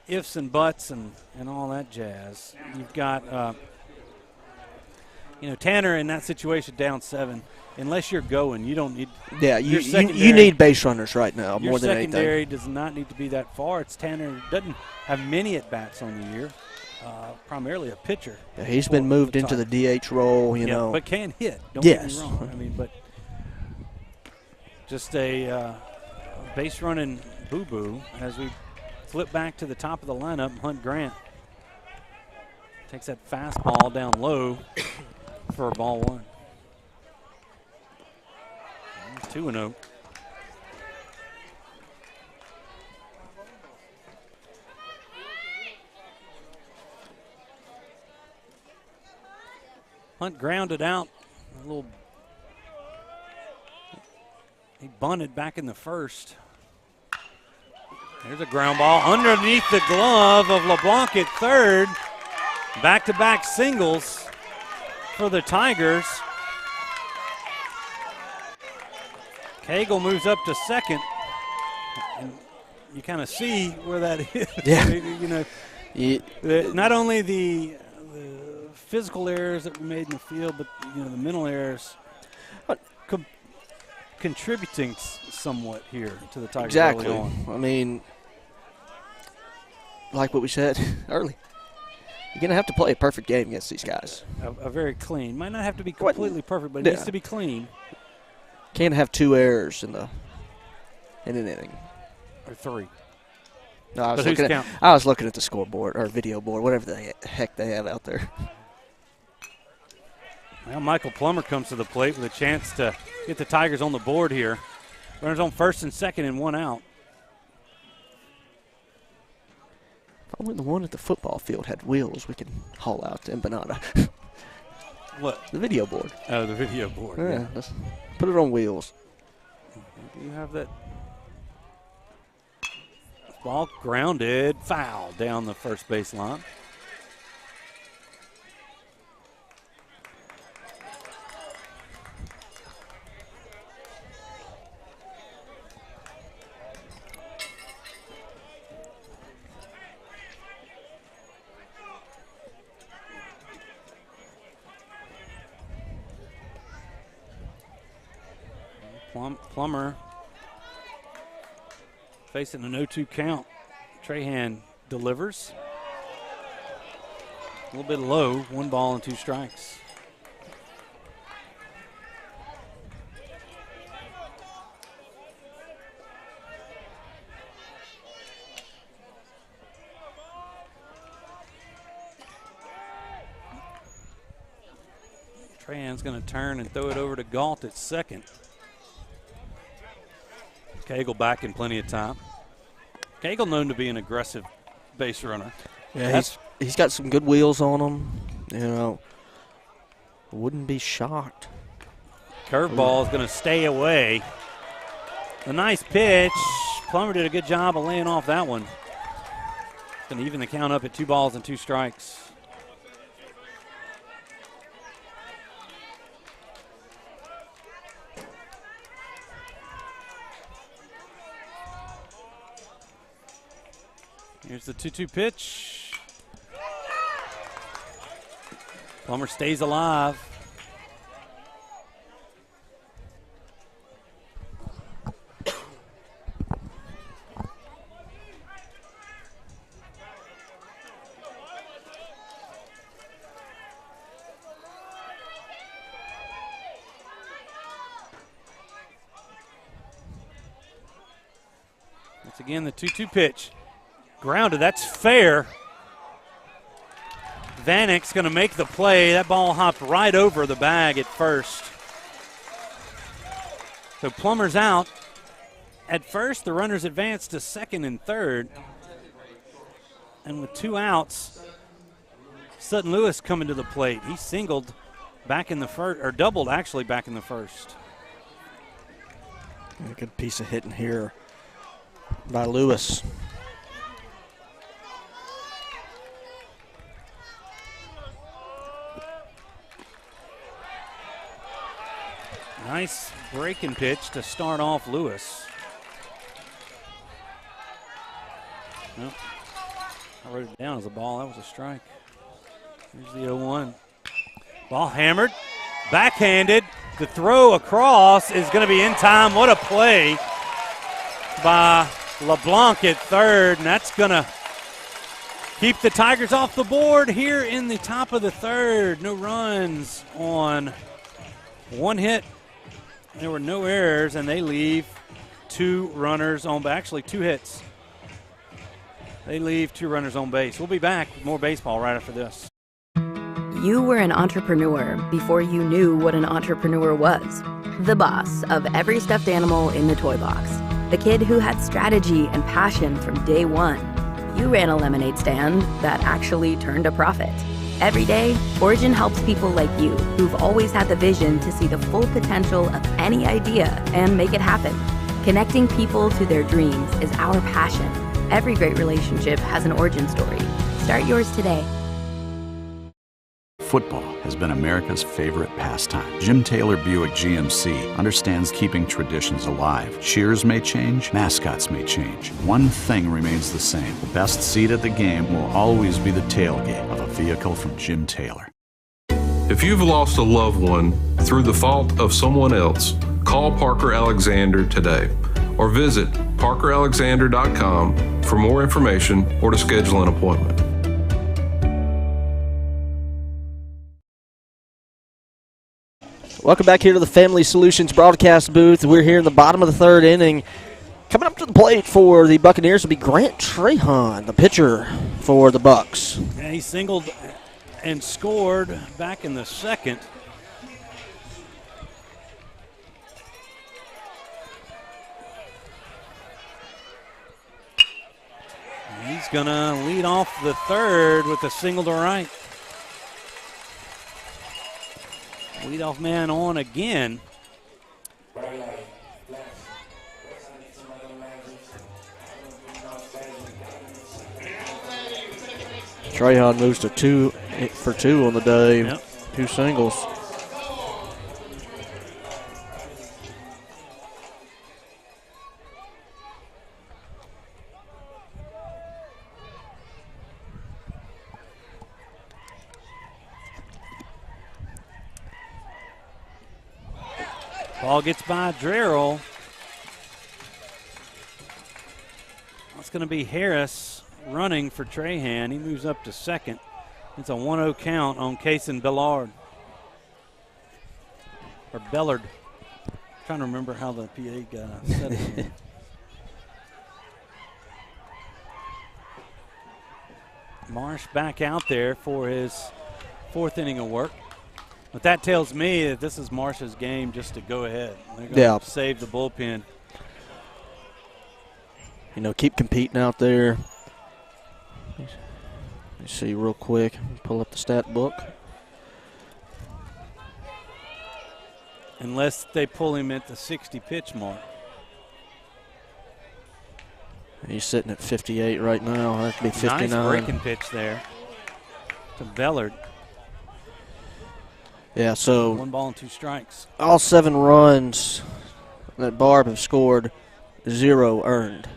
ifs and buts and all that jazz. You've got, Tanner in that situation down 7. Unless you're going, you don't need. Yeah, you need base runners right now more than anything. Your secondary does not need to be that far. It's Tanner doesn't have many at bats on the year. Primarily a pitcher. Yeah, he's been moved into the DH role, you know. But can hit. Don't get me wrong. But just a base running boo-boo as we flip back to the top of the lineup. Hunt Grant takes that fastball down low for a ball 1. 2-0. Hunt grounded out. He bunted back in the first. There's a ground ball underneath the glove of LeBlanc at third. Back-to-back singles for the Tigers. Cagle moves up to second, and you kind of see where that is. Yeah. Not only the physical errors that we made in the field, but the mental errors contributing somewhat here to the Tigers. Exactly. Early on. I mean, like what we said early, you're going to have to play a perfect game against these guys. A very clean. Might not have to be completely perfect, but it needs to be clean. Can't have 2 errors in an inning. Or 3. No, I was looking at the scoreboard or video board, whatever the heck they have out there. Well, Michael Plummer comes to the plate with a chance to get the Tigers on the board here. Runners on first and second and 1 out. If only the one at the football field had wheels, we could haul out to Empanada. What? The video board. Oh, the video board. Yeah. Let's put it on wheels. Do you have that? Ball grounded, foul down the first base line. Plummer facing an 0-2 count. Trahan delivers. A little bit low, 1 ball and 2 strikes. Trahan's going to turn and throw it over to Galt at second. Cagle back in plenty of time. Cagle known to be an aggressive base runner. Yeah, he's got some good wheels on him. Wouldn't be shocked. Curveball is going to stay away. A nice pitch. Plummer did a good job of laying off that one. Going to even the count up at 2 balls and 2 strikes. Here's the 2-2 pitch. Plummer stays alive. Once again, the 2-2 pitch. Grounded, that's fair. Vanek's going to make the play. That ball hopped right over the bag at first. So Plummer's out. At first, the runners advanced to second and third. And with 2 outs, Sutton Lewis coming to the plate. He singled back in the first, or doubled actually back in the first. A good piece of hitting here by Lewis. Nice breaking pitch to start off Lewis. Nope. I wrote it down as a ball. That was a strike. Here's the 0-1. Ball hammered, backhanded. The throw across is going to be in time. What a play by LeBlanc at third, and that's going to keep the Tigers off the board here in the top of the third. No runs on 1 hit. There were no errors, and they leave 2 runners on base. Actually, 2 hits. They leave 2 runners on base. We'll be back with more baseball right after this. You were an entrepreneur before you knew what an entrepreneur was. The boss of every stuffed animal in the toy box. The kid who had strategy and passion from day one. You ran a lemonade stand that actually turned a profit. Every day, Origin helps people like you who've always had the vision to see the full potential of any idea and make it happen. Connecting people to their dreams is our passion. Every great relationship has an origin story. Start yours today. Football has been America's favorite pastime. Jim Taylor Buick GMC understands keeping traditions alive. Cheers may change, mascots may change. One thing remains the same. The best seat at the game will always be the tailgate of a vehicle from Jim Taylor. If you've lost a loved one through the fault of someone else, call Parker Alexander today or visit parkeralexander.com for more information or to schedule an appointment. Welcome back here to the Family Solutions broadcast booth. We're here in the bottom of the third inning. Coming up to the plate for the Buccaneers will be Grant Trahan, the pitcher for the Bucks. Yeah, he singled and scored back in the second. He's going to lead off the third with a single to right. Leadoff man on again. Trahan moves to 2 for 2 on the day. Yep. 2 singles. Ball gets by Drerrill. That's going to be Harris running for Trahan. He moves up to second. It's a 1-0 count on Kason Bellard. Or Bellard. I'm trying to remember how the PA guy said it. Marsh back out there for his 4th inning of work. But that tells me that this is Marsh's game just to go ahead. They're going to save the bullpen. You know, keep competing out there. Let me see real quick. Pull up the stat book. Unless they pull him at the 60 pitch mark. He's sitting at 58 right now. That'd be 59. Nice breaking pitch there to Bellard. Yeah, so 1 ball and 2 strikes. All 7 runs that Barb have scored, 0 earned.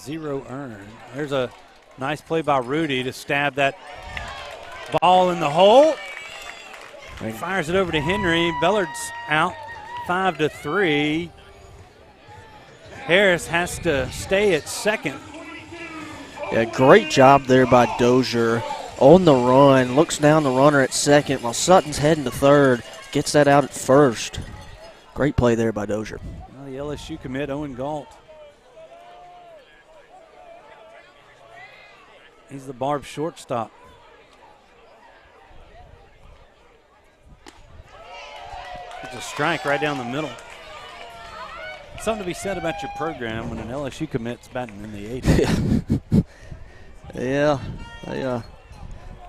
0 earned. There's a nice play by Rudy to stab that ball in the hole. He fires it over to Henry. Bellard's out 5-3. Harris has to stay at second. Yeah, great job there by Dozier on the run. Looks down the runner at second while Sutton's heading to third. Gets that out at first. Great play there by Dozier. Well, the LSU commit, Owen Galt. He's the Barb shortstop. It's a strike right down the middle. Something to be said about your program when an LSU commits batting in the 80s. Yeah,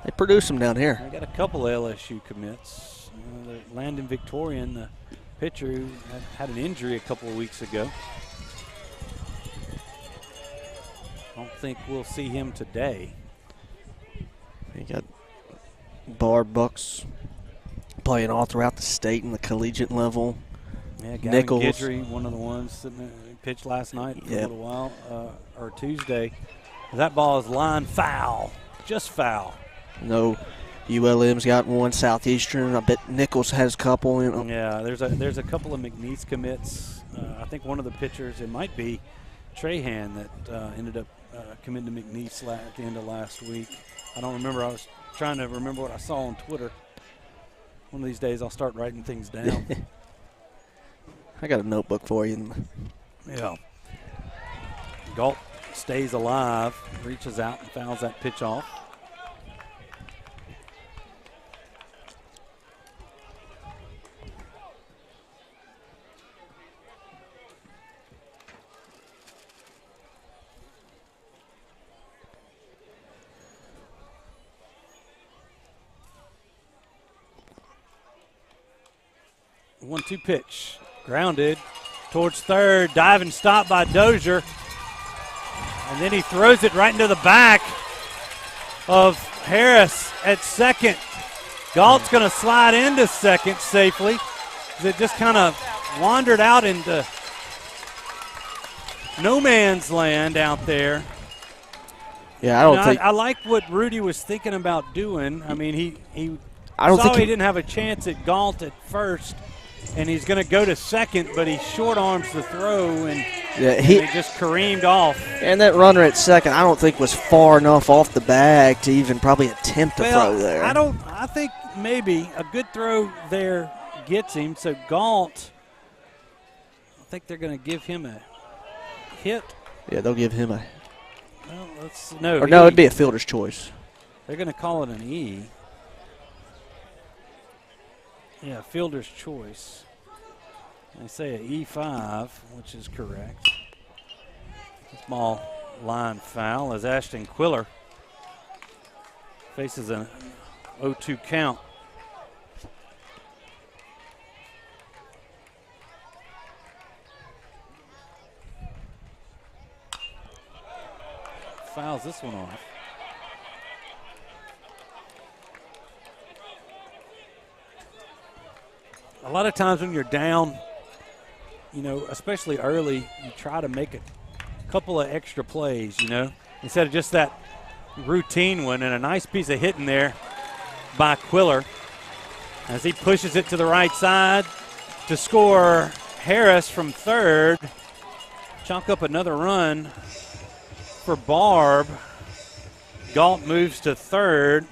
they produce them down here. I got a couple of LSU commits. Landon Victorian, the pitcher who had an injury a couple of weeks ago. I don't think we'll see him today. You got Barbe Bucks playing all throughout the state and the collegiate level. Yeah, Gavin Nichols. Guidry, one of the ones that pitched last night for a little while, or Tuesday. That ball is line foul, just foul. No, ULM's got one. Southeastern, I bet Nichols has a couple. You know. Yeah, there's a couple of McNeese commits. I think one of the pitchers, it might be Trahan, that ended up committing to McNeese at the end of last week. I don't remember. I was trying to remember what I saw on Twitter. One of these days I'll start writing things down. I got a notebook for you. Yeah. Galt stays alive, reaches out and fouls that pitch off. One-two pitch. Grounded towards third. Diving stop by Dozier. And then he throws it right into the back of Harris at second. Galt's going to slide into second safely. It just kind of wandered out into no man's land out there. Yeah, I don't think. I like what Rudy was thinking about doing. I mean, he I don't saw think he didn't have a chance at Galt at first, and he's going to go to second, but he short arms the throw, and he just careened off. And that runner at second, I don't think was far enough off the bag to even probably attempt to throw there. I think maybe a good throw there gets him. So Galt, I think they're going to give him a hit. Yeah, they'll give him a. Well, no, it'd be a fielder's choice. They're going to call it an E. Yeah, fielder's choice. They say an E5, which is correct. Small line foul as Ashton Quiller faces an 0-2 count. Fouls this one off. A lot of times when you're down, you know, especially early, you try to make a couple of extra plays, you know, instead of just that routine one. And a nice piece of hitting there by Quiller as he pushes it to the right side to score Harris from third. Chalk up another run for Barb. Galt moves to third.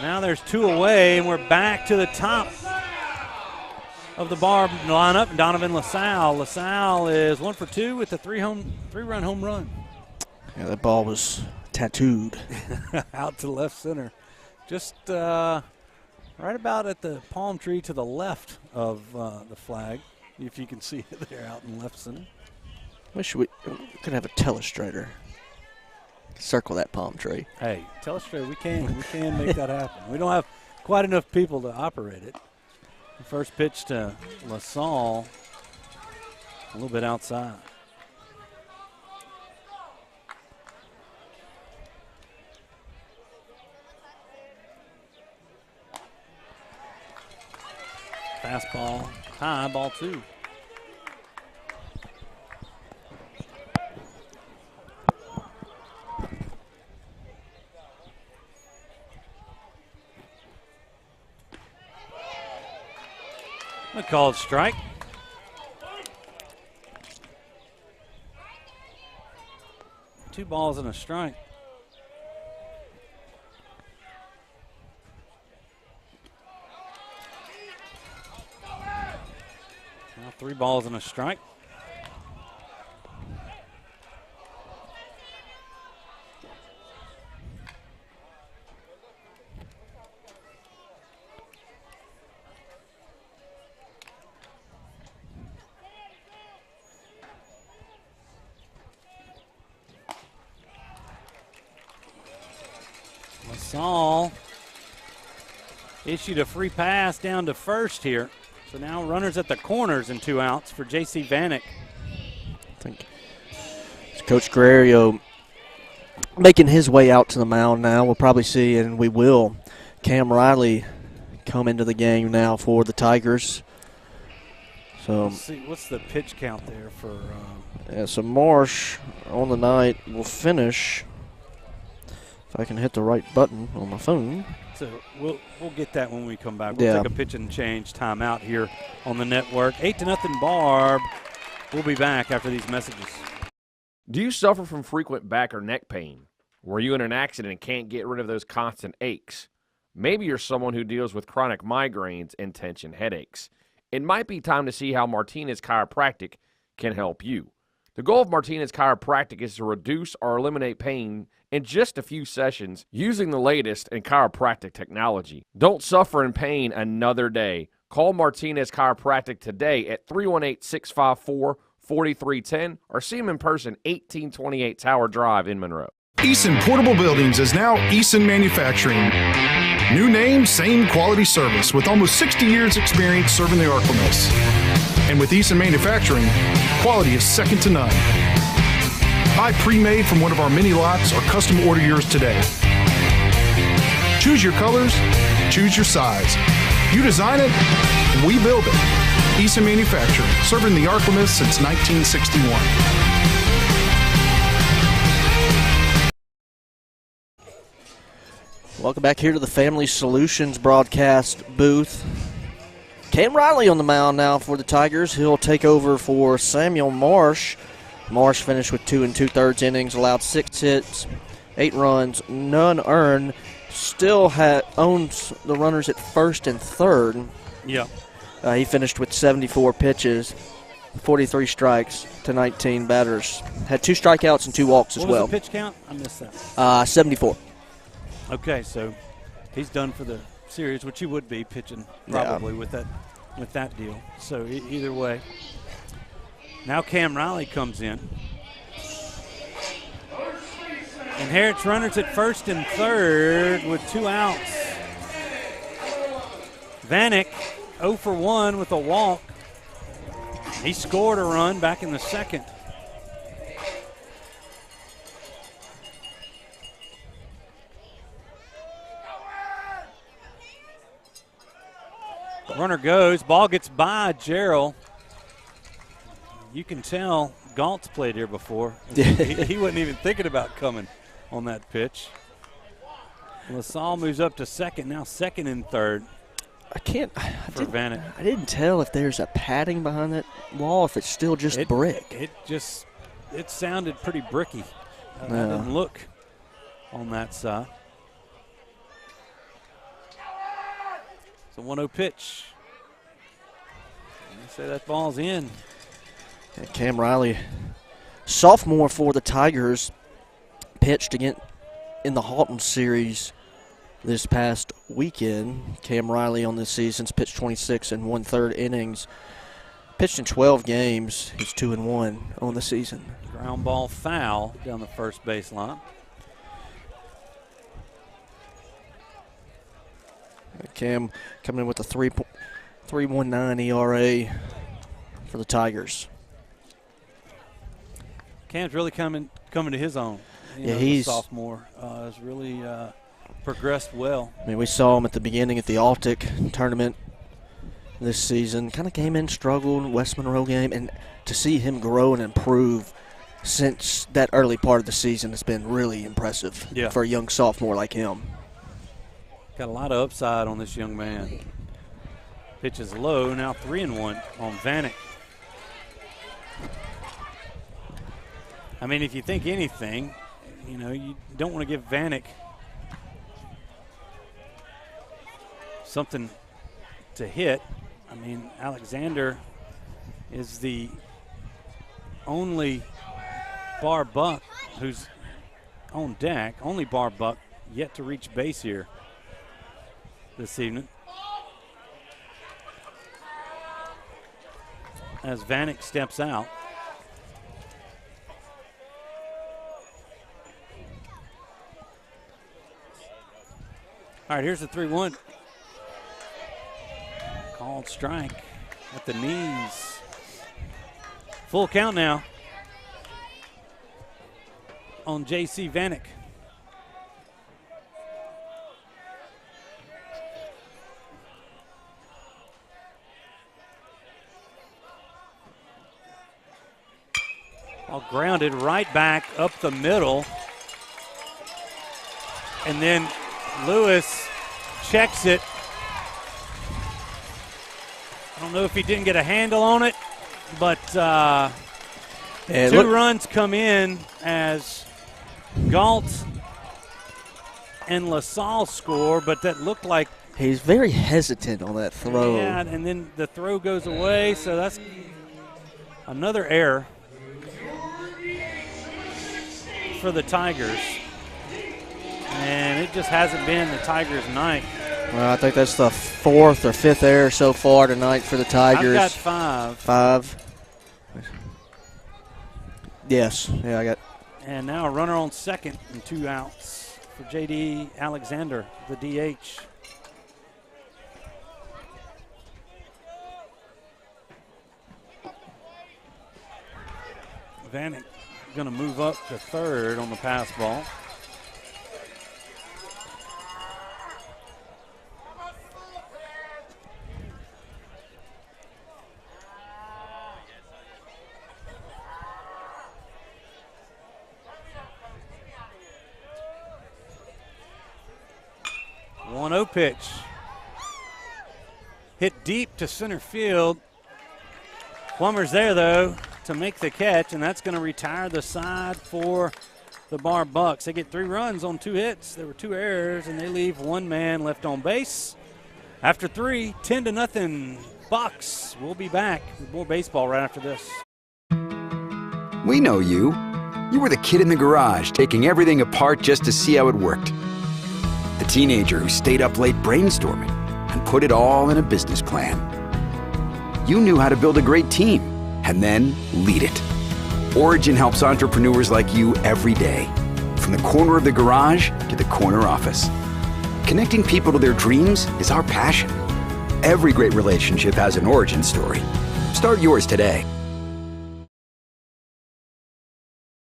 Now there's two away, and we're back to the top of the Barb lineup. Donovan LaSalle. LaSalle is 1 for 2 with a three-run home run. Yeah, that ball was tattooed. Out to left center. Just right about at the palm tree to the left of the flag, if you can see it there out in left center. Wish we could have a telestrator. Circle that palm tree. Hey, telestrator, we can make that happen. We don't have quite enough people to operate it. The first pitch to LaSalle, a little bit outside. Fastball, high, ball 2. A called strike. Two balls and a strike. Now 3 balls and a strike. LaSalle issued a free pass down to first here. So now runners at the corners and 2 outs for J.C. Vanek. I think it's Coach Guerrero making his way out to the mound now. We'll probably see, and we will, Cam Riley come into the game now for the Tigers. So let's see, what's the pitch count there for? So Marsh on the night will finish. If I can hit the right button on my phone. So we'll get that when we come back. We'll take a pitch and change timeout here on the network. 8-0 Barb. We'll be back after these messages. Do you suffer from frequent back or neck pain? Were you in an accident and can't get rid of those constant aches? Maybe you're someone who deals with chronic migraines and tension headaches. It might be time to see how Martinez Chiropractic can help you. The goal of Martinez Chiropractic is to reduce or eliminate pain in just a few sessions using the latest in chiropractic technology. Don't suffer in pain another day. Call Martinez Chiropractic today at 318-654-4310 or see them in person, 1828 Tower Drive in Monroe. Eason Portable Buildings is now Eason Manufacturing. New name, same quality service with almost 60 years experience serving the Arklamas. And with Eason Manufacturing, quality is second to none. Buy pre-made from one of our mini lots or custom order yours today. Choose your colors, choose your size. You design it, we build it. Eason Manufacturing, serving the Arklamas since 1961. Welcome back here to the Family Solutions broadcast booth. Cam Riley on the mound now for the Tigers. He'll take over for Samuel Marsh. Marsh finished with 2 2/3 innings, allowed 6 hits, 8 runs, none earned. Still owns the runners at first and third. Yeah. He finished with 74 pitches, 43 strikes to 19 batters. Had 2 strikeouts and 2 walks as well. What was the pitch count? I missed that. 74. Okay, so he's done for the series, which he would be pitching probably with that deal. So either way. Now Cam Riley comes in. Inherits runners at first and third with 2 outs. Vanek 0 for 1 with a walk. He scored a run back in the second. Runner goes, ball gets by Gerald. You can tell Galt's played here before. he wasn't even thinking about coming on that pitch. LaSalle moves up to second, now second and third. I Vanek. didn't tell if there's a padding behind that wall, if it's still just brick. It sounded pretty bricky. I didn't look on that side. It's a 1-0 pitch. They say that ball's in. Cam Riley, sophomore for the Tigers, pitched again in the Halton series this past weekend. Cam Riley on this season's pitched 26 1/3 innings. Pitched in 12 games. He's 2-1 on the season. Ground ball foul down the first baseline. Cam coming in with a 3.19 ERA for the Tigers. Cam's really coming to his own. He's a sophomore. Has really progressed well. I mean, we saw him at the beginning at the Altic tournament this season. Kind of came in, struggled, West Monroe game, and to see him grow and improve since that early part of the season has been really impressive for a young sophomore like him. Got a lot of upside on this young man. Pitch is low, now 3-1 on Vanek. I mean, if you think anything, you know, you don't want to give Vanek something to hit. I mean, Alexander is the only Barbe Buck who's on deck, only Barbe Buck yet to reach base here this evening. As Vanek steps out. All right, here's the 3-1. Called strike at the knees. Full count now on J.C. Vanek. All grounded right back up the middle. And then Lewis checks it. I don't know if he didn't get a handle on it, but two runs come in as Galt and LaSalle score, but that looked like he's very hesitant on that throw. Yeah, and then the throw goes away, so that's another error for the Tigers. And it just hasn't been the Tigers' night. Well, I think that's the fourth or fifth error so far tonight for the Tigers. I've got 5. 5. Yes, yeah, I got. And now a runner on second and 2 outs for J.D. Alexander, the DH. Vanek going to move up to third on the pass ball. No pitch. Hit deep to center field. Plummer's there, though, to make the catch, and that's going to retire the side for the Barbe Bucks. They get 3 runs on 2 hits. There were 2 errors, and they leave 1 man left on base. After 3, 10-0 Bucks. We'll be back with more baseball right after this. We know you. You were the kid in the garage taking everything apart just to see how it worked. The teenager who stayed up late brainstorming and put it all in a business plan. You knew how to build a great team and then lead it. Origin helps entrepreneurs like you every day, from the corner of the garage to the corner office. Connecting people to their dreams is our passion. Every great relationship has an origin story. Start yours today.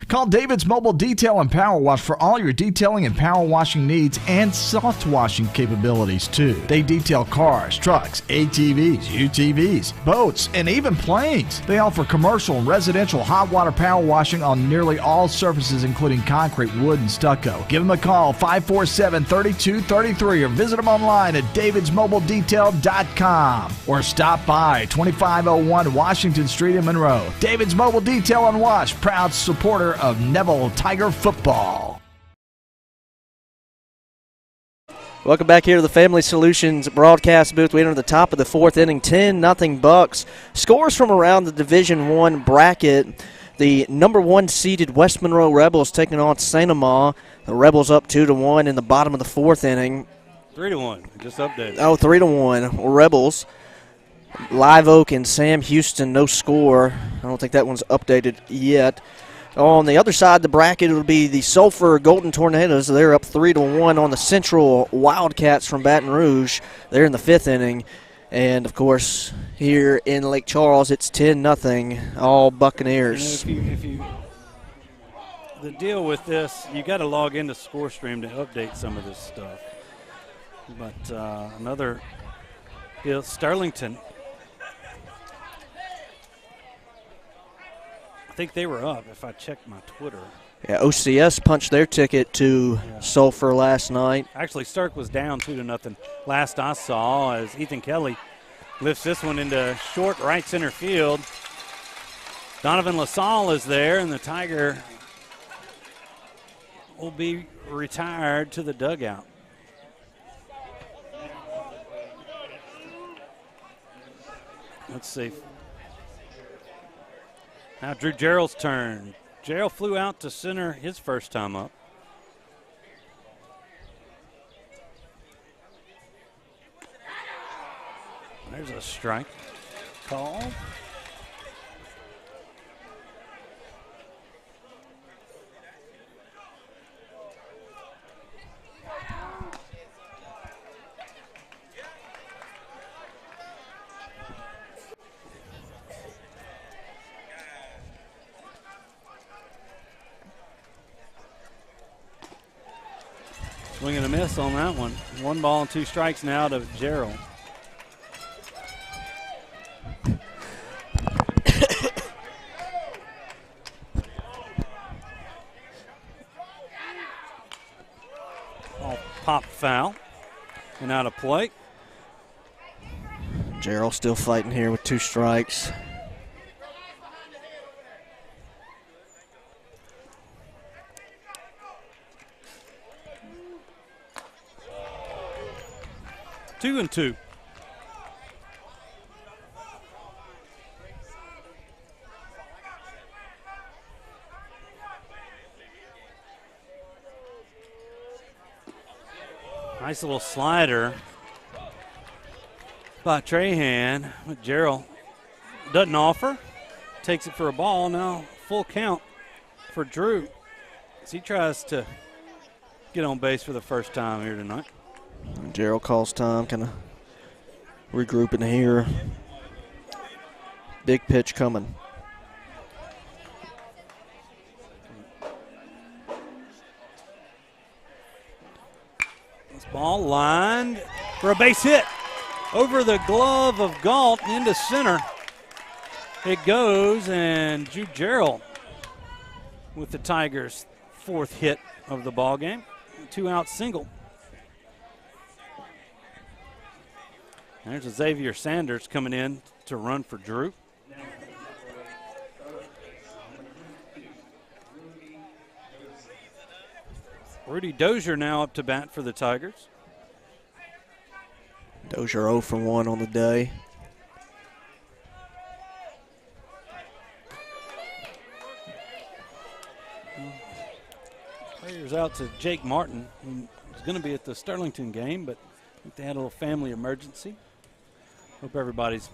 Call David's Mobile Detail and Power Wash for all your detailing and power washing needs and soft washing capabilities, too. They detail cars, trucks, ATVs, UTVs, boats, and even planes. They offer commercial and residential hot water power washing on nearly all surfaces, including concrete, wood, and stucco. Give them a call, 547-3233, or visit them online at davidsmobiledetail.com or stop by 2501 Washington Street in Monroe. David's Mobile Detail and Wash, proud supporter of Neville Tiger football. Welcome back here to the Family Solutions broadcast booth. We enter the top of the 4th inning, 10-0 Bucks. Scores from around the Division I bracket. The number 1 seeded West Monroe Rebels taking on St. Amant. The Rebels up 2-1 in the bottom of the 4th inning. 3-1, just updated. Oh, 3-1 Rebels. Live Oak and Sam Houston, no score. I don't think that one's updated yet. On the other side of the bracket, it would be the Sulphur Golden Tornadoes. They're up 3-1 on the Central Wildcats from Baton Rouge. They're in the 5th inning. And, of course, here in Lake Charles, it's 10-0, all Buccaneers. The deal with this, you got to log into ScoreStream to update some of this stuff. But another deal, Sterlington. I think they were up if I checked my Twitter. Yeah, OCS punched their ticket to Sulphur last night. Actually, Stark was down 2-0 last I saw as Ethan Kelly Lifts this one into short right center field. Donovan LaSalle is there, and the Tiger will be retired to the dugout. Let's see. Now Drew Gerald's turn. Gerald flew out to center his first time up. There's a strike call. Swing and a miss on that one. 1 ball and 2 strikes now to Gerald. Pop foul and out of play. Gerald still fighting here with 2 strikes. Two and two. Nice little slider by Trahan, but Gerald doesn't offer. Takes it for a ball. Now full count for Drew as he tries to get on base for the first time here tonight. Gerald calls time, kind of regrouping here. Big pitch coming. This ball lined for a base hit over the glove of Galt into center. It goes, and Drew Gerald with the Tigers' 4th hit of the ball game. 2-out single. There's a Xavier Sanders coming in to run for Drew. Rudy Dozier now up to bat for the Tigers. Dozier 0 for 1 on the day. Prayers out to Jake Martin, who was going to be at the Sterlington game, but I think they had a little family emergency. Hope everybody's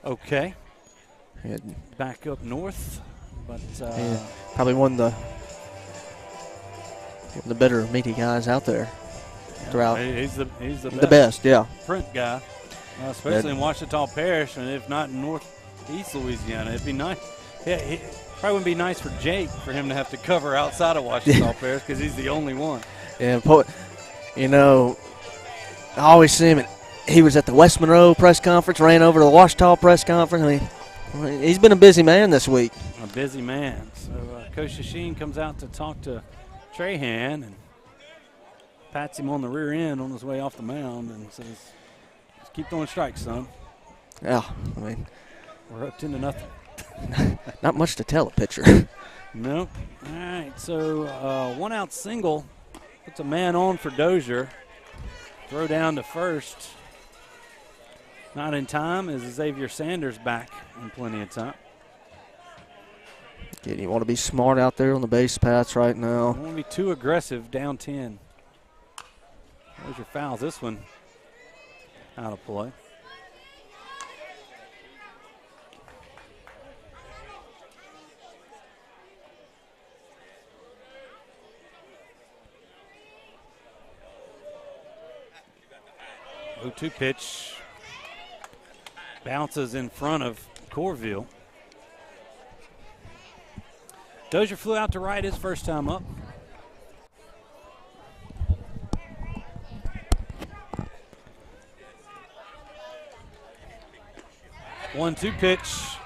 okay. Back up north, but probably one of the better meaty guys out there throughout. He's the best, yeah. Print guy, especially in Ouachita Parish, and if not in northeast Louisiana, it'd be nice. Yeah, it probably wouldn't be nice for Jake for him to have to cover outside of Ouachita Parish because he's the only one. Yeah, you know, I always see him. He was at the West Monroe press conference, ran over to the Ouachita press conference. I mean, he's been a busy man this week. A busy man. So Coach Shasheen comes out to talk to Trahan and pats him on the rear end on his way off the mound and says, "Just keep throwing strikes, son." Yeah, I mean, we're up 10-0. Not much to tell a pitcher. Nope. All right, so 1-out single puts a man on for Dozier. Throw down to first. Not in time as Xavier Sanders back in plenty of time. Again, you want to be smart out there on the base paths right now. Don't want to be too aggressive, down 10. There's your fouls. This one out of play. Oh, 2 pitch. Bounces in front of Corville. Dozier flew out to right his first time up. One, 2 pitch.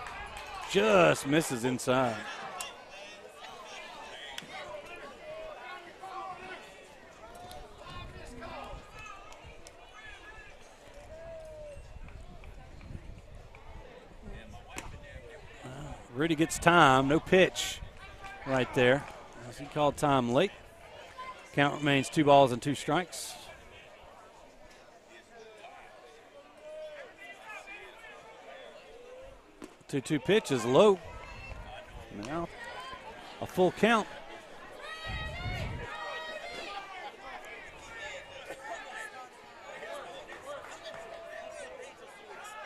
Just misses inside. Rudy gets time, no pitch right there. As he called time late. Count remains 2 balls and 2 strikes. 2-2 pitch is low. Now a full count.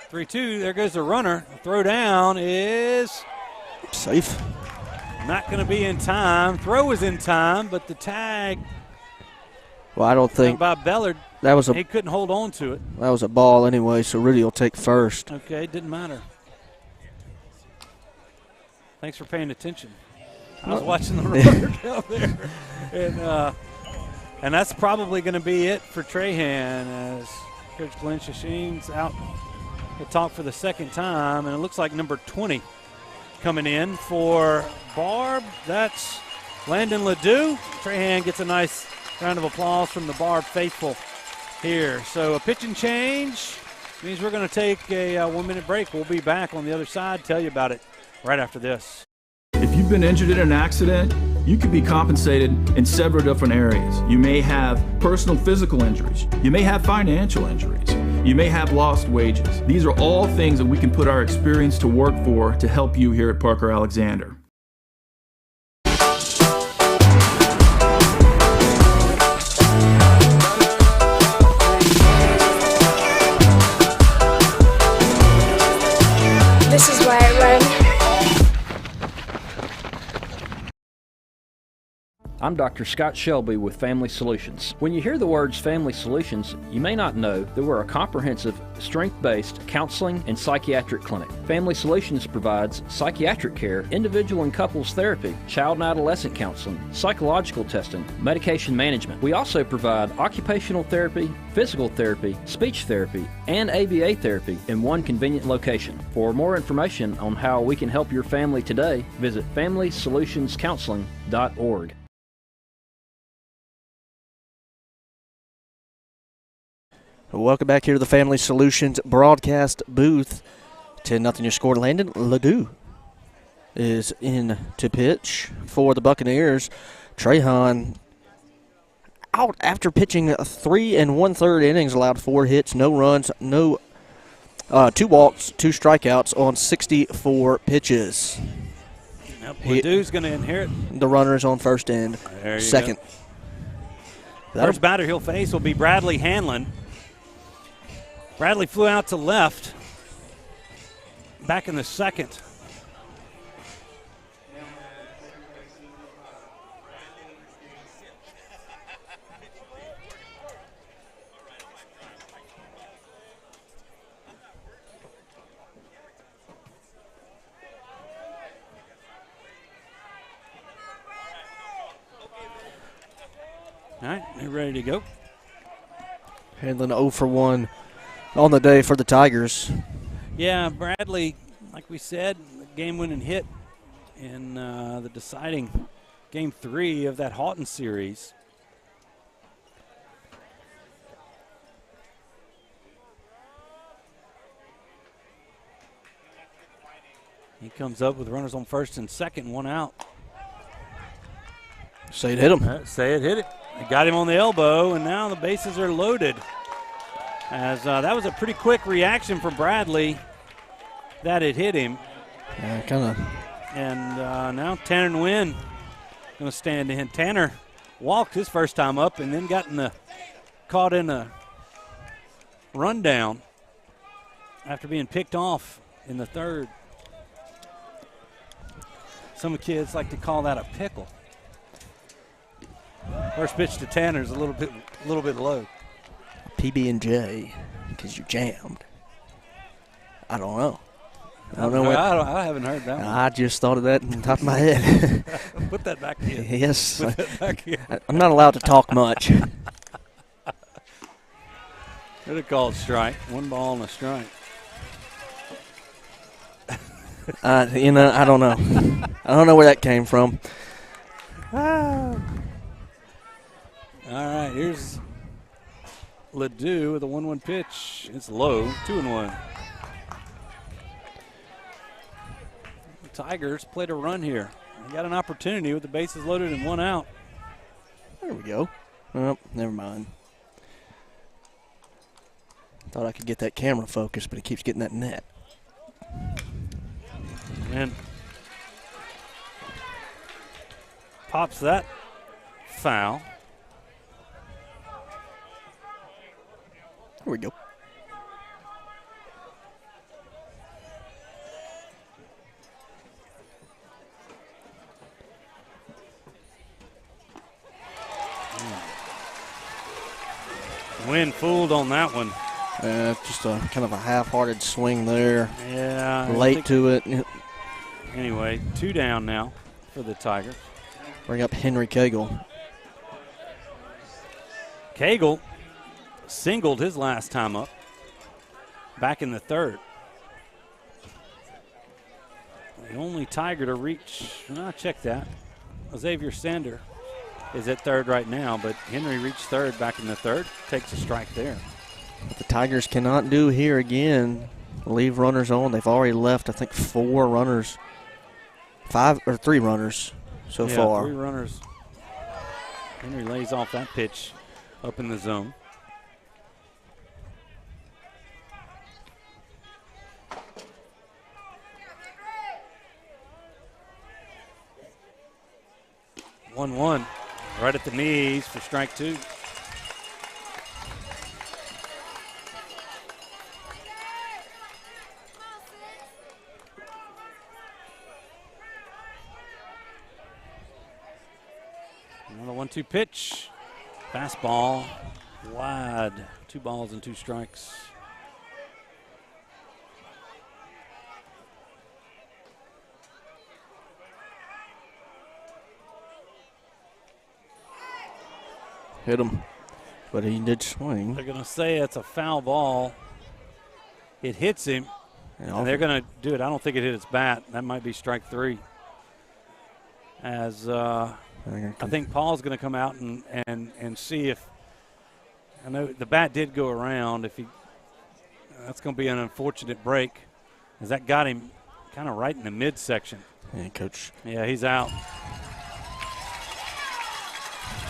Three-two. There goes the runner. The throw down is safe. Not going to be in time. Throw was in time, but the tag. Well, I don't think by Bellard. He couldn't hold on to it. That was a ball anyway, so Rudy will take first. Okay, didn't matter. Thanks for paying attention. I was watching the runner down there. And that's probably going to be it for Trahan as Coach Glenn Shasheen's out to talk for the second time. And it looks like number 20 coming in for Barb. That's Landon Ledoux. Trahan gets a nice round of applause from the Barb faithful here. So a pitching change means we're going to take a 1-minute break. We'll be back on the other side, tell you about it right after this. If you've been injured in an accident, you could be compensated in several different areas. You may have personal physical injuries. You may have financial injuries. You may have lost wages. These are all things that we can put our experience to work for to help you here at Parker Alexander. This is why I run. I'm Dr. Scott Shelby with Family Solutions. When you hear the words Family Solutions, you may not know that we're a comprehensive, strength-based counseling and psychiatric clinic. Family Solutions provides psychiatric care, individual and couples therapy, child and adolescent counseling, psychological testing, medication management. We also provide occupational therapy, physical therapy, speech therapy, and ABA therapy in one convenient location. For more information on how we can help your family today, visit FamilySolutionsCounseling.org. Welcome back here to the Family Solutions broadcast booth. 10-0 your score. Landon Ledoux is in to pitch for the Buccaneers. Trahan out after pitching 3 1/3 innings, allowed 4 hits, no runs, 2 walks, 2 strikeouts on 64 pitches. Yep, Ledoux's going to inherit. The runner is on first and second. First batter he'll face will be Bradley Hanlon. Bradley flew out to left back in the second. All right, they're ready to go. Hanlon 0 for 1 on the day for the Tigers. Yeah, Bradley, like we said, game-winning hit in the deciding Game 3 of that Houghton series. He comes up with runners on first and second, 1 out. Say it hit him. Say it hit it. They got him on the elbow, and now the bases are loaded. As that was a pretty quick reaction from Bradley that it hit him. Yeah, kind of. And now Tanner Nguyen going to stand in. Tanner walked his first time up and then caught in a rundown after being picked off in the third. Some kids like to call that a pickle. First pitch to Tanner is a little bit low. PB&J, because you jammed. I don't know. I haven't heard that one. I just thought of that on the top of my head. Put that back in. Yes. Put that back in. I'm not allowed to talk much. They're called strike. 1 ball and a strike. I don't know. I don't know where that came from. All right, here's Ledoux with a 1-1 pitch. It's low, 2-1. Tigers played a run here. They got an opportunity with the bases loaded and 1 out. There we go. Oh, never mind. Thought I could get that camera focused, but it keeps getting that net. And pops that foul. There we go. Wind fooled on that one. Just a kind of a half-hearted swing there. Yeah. Late to it. Anyway, 2 down now for the Tigers. Bring up Henry Cagle. Cagle singled his last time up back in the 3rd. The only Tiger to reach, I'll check that. Xavier Sander is at 3rd right now, but Henry reached 3rd back in the 3rd. Takes a strike there. What the Tigers cannot do here again, leave runners on. They've already left, I think, 4 runners. 3 runners so far. 3 runners. Henry lays off that pitch up in the zone. One, right at the knees for strike 2. Another 1-2 pitch. Fastball. Wide. 2 balls and 2 strikes. Hit him, but he did swing. They're going to say it's a foul ball. It hits him, and they're going to do it. I don't think it hit his bat. That might be strike 3. As I think Paul's going to come out and see if – I know the bat did go around. That's going to be an unfortunate break, as that got him kind of right in the midsection. Yeah, Coach. Yeah, he's out.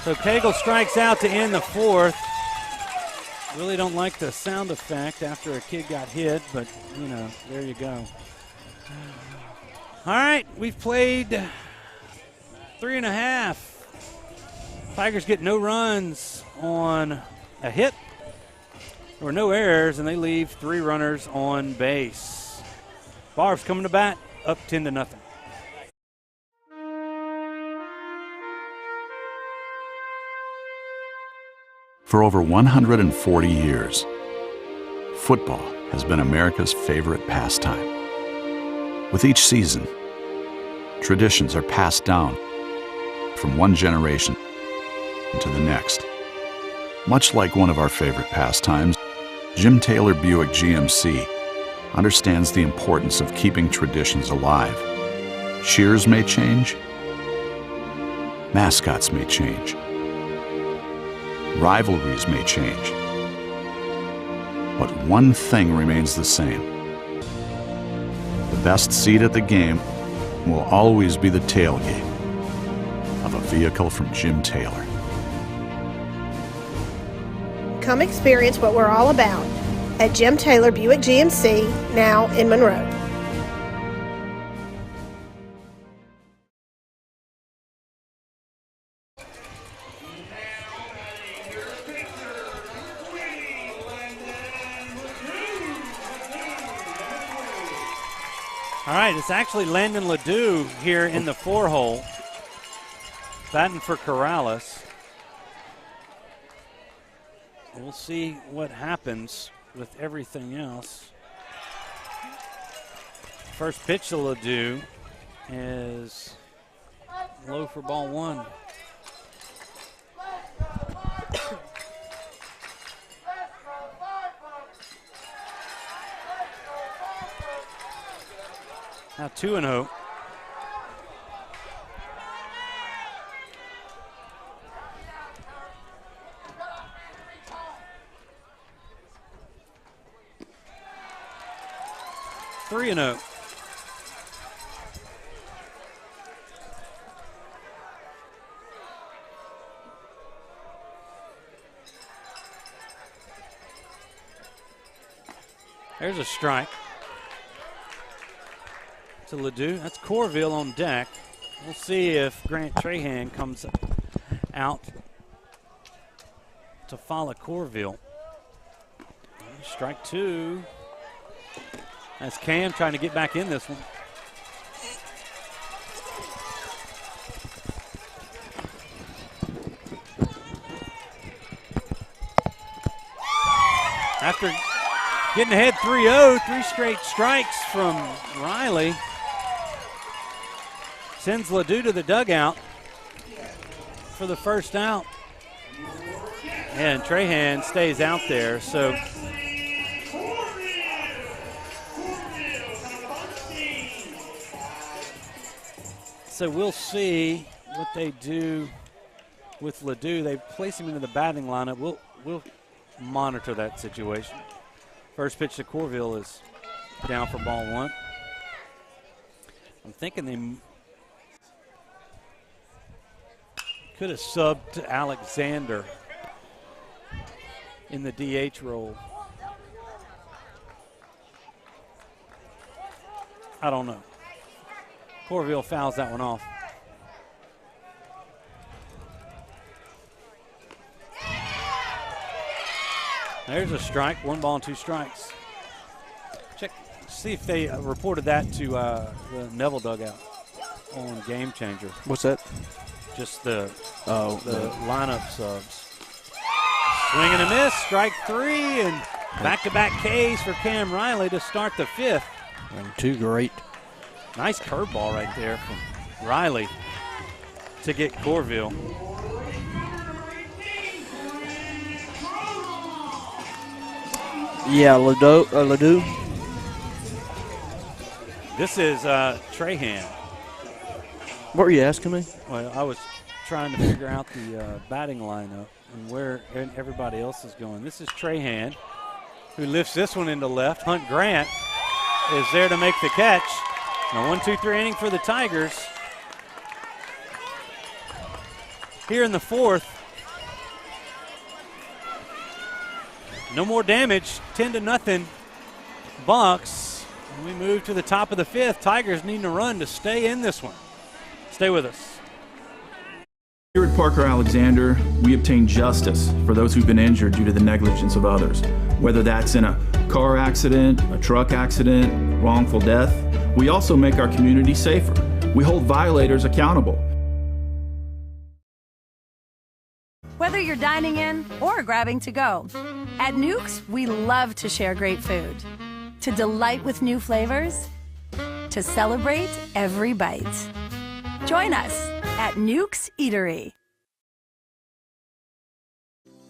So Cagle strikes out to end the 4th. Really don't like the sound effect after a kid got hit, but, there you go. All right, we've played 3.5. Tigers get no runs on a hit. There were no errors, and they leave 3 runners on base. Barb's coming to bat, up 10-0. For over 140 years, football has been America's favorite pastime. With each season, traditions are passed down from one generation to the next. Much like one of our favorite pastimes, Jim Taylor Buick GMC understands the importance of keeping traditions alive. Cheers may change, mascots may change, rivalries may change, but one thing remains the same. The best seat at the game will always be the tailgate of a vehicle from Jim Taylor. Come experience what we're all about at Jim Taylor Buick GMC, now in Monroe. All right, it's actually Landon Ledoux here in the 4-hole, batting for Corrales. We'll see what happens with everything else. First pitch to Ledoux is low for ball 1. Now 2-0. There's a strike to Ledoux. That's Corville on deck. We'll see if Grant Trahan comes out to follow Corville. Strike two. That's Cam trying to get back in this one. After getting ahead 3-0, 3 straight strikes from Riley. Sends Ledoux to the dugout for the first out. And Trahan stays out there, so we'll see what they do with Ledoux. They place him into the batting lineup. We'll monitor that situation. First pitch to Corville is down for ball one. I'm thinking they could have subbed to Alexander in the DH role. I don't know. Corville fouls that one off. There's a strike, 1 ball and 2 strikes. Check, see if they reported that to the Neville dugout on Game Changer. What's that? Just the lineup subs. Swing and a miss, strike 3, and back-to-back Ks for Cam Riley to start the 5th. And 2 great. Nice curveball right there from Riley to get Corville. Yeah, Ledoux. This is Trahan. What were you asking me? Well, I was trying to figure out the batting lineup and where everybody else is going. This is Trahan, who lifts this one into left. Hunt Grant is there to make the catch. Now 1-2-3 inning for the Tigers. Here in the 4th. No more damage, 10-0 Bucks. And we move to the top of the 5th. Tigers needing a run to stay in this one. Stay with us. Here at Parker Alexander, we obtain justice for those who've been injured due to the negligence of others. Whether that's in a car accident, a truck accident, wrongful death, we also make our community safer. We hold violators accountable. Whether you're dining in or grabbing to go, at Nukes, we love to share great food, to delight with new flavors, to celebrate every bite. Join us at Nukes Eatery.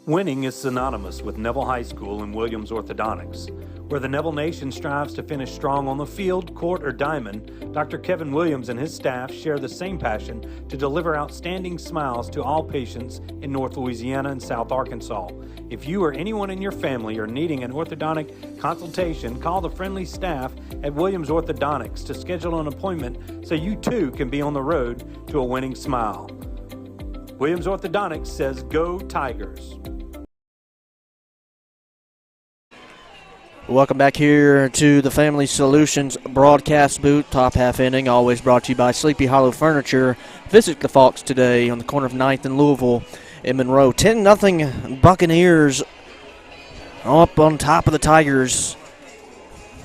Winning is synonymous with Neville High School and Williams Orthodontics. Where the Neville Nation strives to finish strong on the field, court, or diamond, Dr. Kevin Williams and his staff share the same passion to deliver outstanding smiles to all patients in North Louisiana and South Arkansas. If you or anyone in your family are needing an orthodontic consultation, call the friendly staff at Williams Orthodontics to schedule an appointment so you too can be on the road to a winning smile. Williams Orthodontics says, "Go Tigers." Welcome back here to the Family Solutions broadcast booth. Top half inning, always brought to you by Sleepy Hollow Furniture. Visit the Falks today on the corner of 9th and Louisville in Monroe. 10-0 Buccaneers up on top of the Tigers.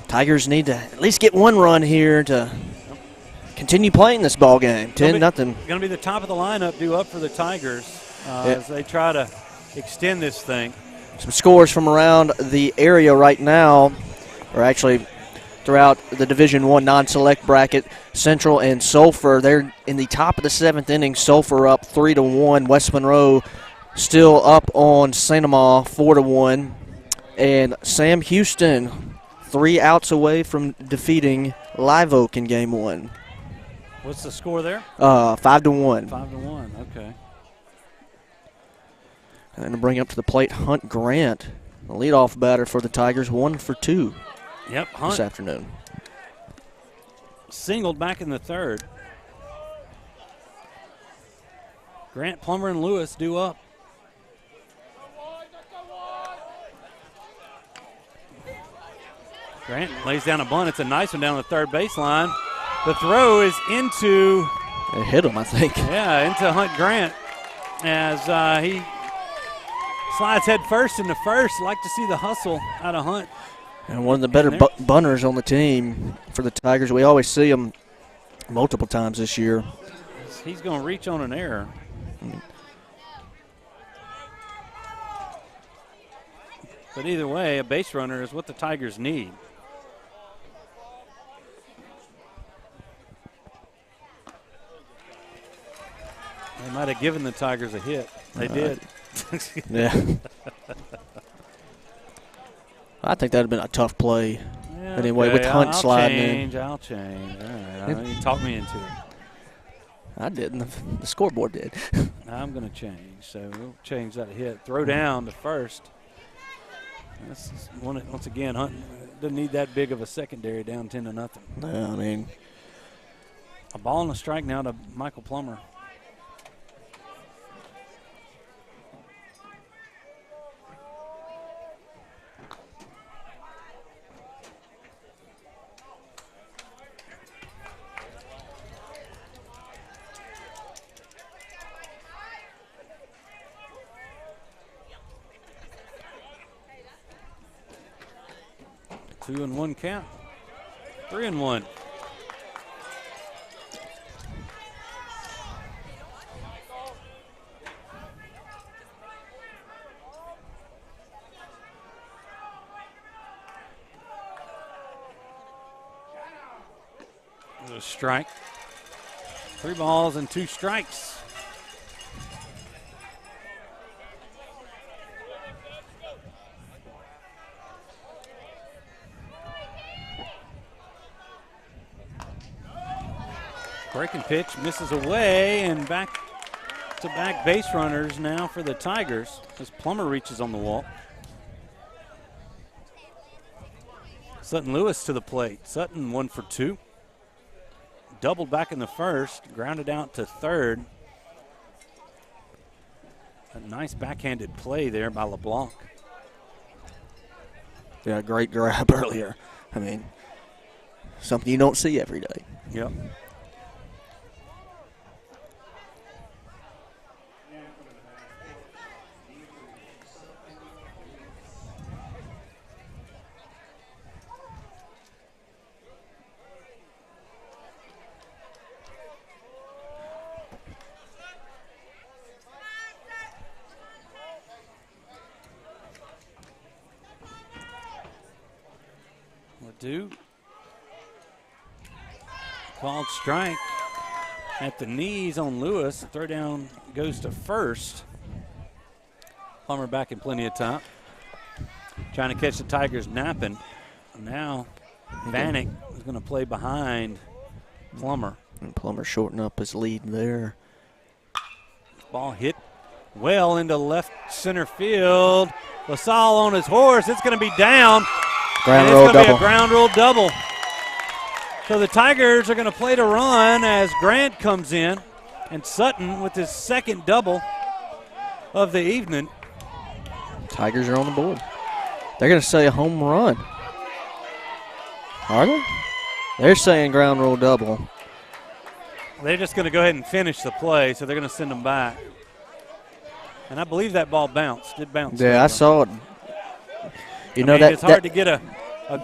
Tigers need to at least get 1 run here to continue playing this ball game. 10-0. Going to be the top of the lineup due up for the Tigers as they try to extend this thing. Some scores from around the area right now, or actually throughout the Division I non-select bracket. Central and Sulphur, they're in the top of the 7th inning. Sulphur up 3-1. West Monroe still up on St. Amand 4-1. And Sam Houston 3 outs away from defeating Live Oak in Game 1. What's the score there? 5-1. 5-1, okay. And to bring up to the plate, Hunt Grant, the leadoff batter for the Tigers, 1 for 2. Yep, Hunt this afternoon. Singled back in the 3rd. Grant, Plummer, and Lewis due up. Grant lays down a bunt. It's a nice one down the third baseline. The throw is into. It hit him, I think. Yeah, into Hunt Grant as he slides head first into first. Like to see the hustle out of Hunt. And one of the better bunters on the team for the Tigers. We always see him multiple times this year. He's going to reach on an error. But either way, a base runner is what the Tigers need. They might have given the Tigers a hit. They did. Yeah. I think that would have been a tough play. Yeah, anyway, okay. with Hunt sliding in. I'll change. All right. You talked me into it. I didn't. The scoreboard did. I'm going to change. So we'll change that hit. Throw down to first. Once again, Hunt doesn't need that big of a secondary, down 10-0. No, I mean. A ball and a strike now to Michael Plummer. Two and one count. 3-1. A strike. 3 balls and 2 strikes. Breaking pitch misses away, and back-to-back base runners now for the Tigers as Plummer reaches on the wall. Sutton Lewis to the plate. Sutton 1 for 2. Doubled back in the first, grounded out to third. A nice backhanded play there by LeBlanc. Yeah, great grab earlier. I mean, something you don't see every day. Yep. Called strike at the knees on Lewis. Throw down goes to first. Plummer back in plenty of time. Trying to catch the Tigers napping. Now Vanek is going to play behind Plummer. And Plummer shorten up his lead there. Ball hit well into left center field. LaSalle on his horse. It's going to be down. Ground and roll it's going to double. be a ground rule double. So the Tigers are going to play to run as Grant comes in, and Sutton with his second double of the evening. Tigers are on the board. They're going to say a home run. Are they? They're saying ground rule double. They're just going to go ahead and finish the play, so they're going to send them back. And I believe that ball bounced. It bounced. Yeah, I saw it. You know, it's hard to get a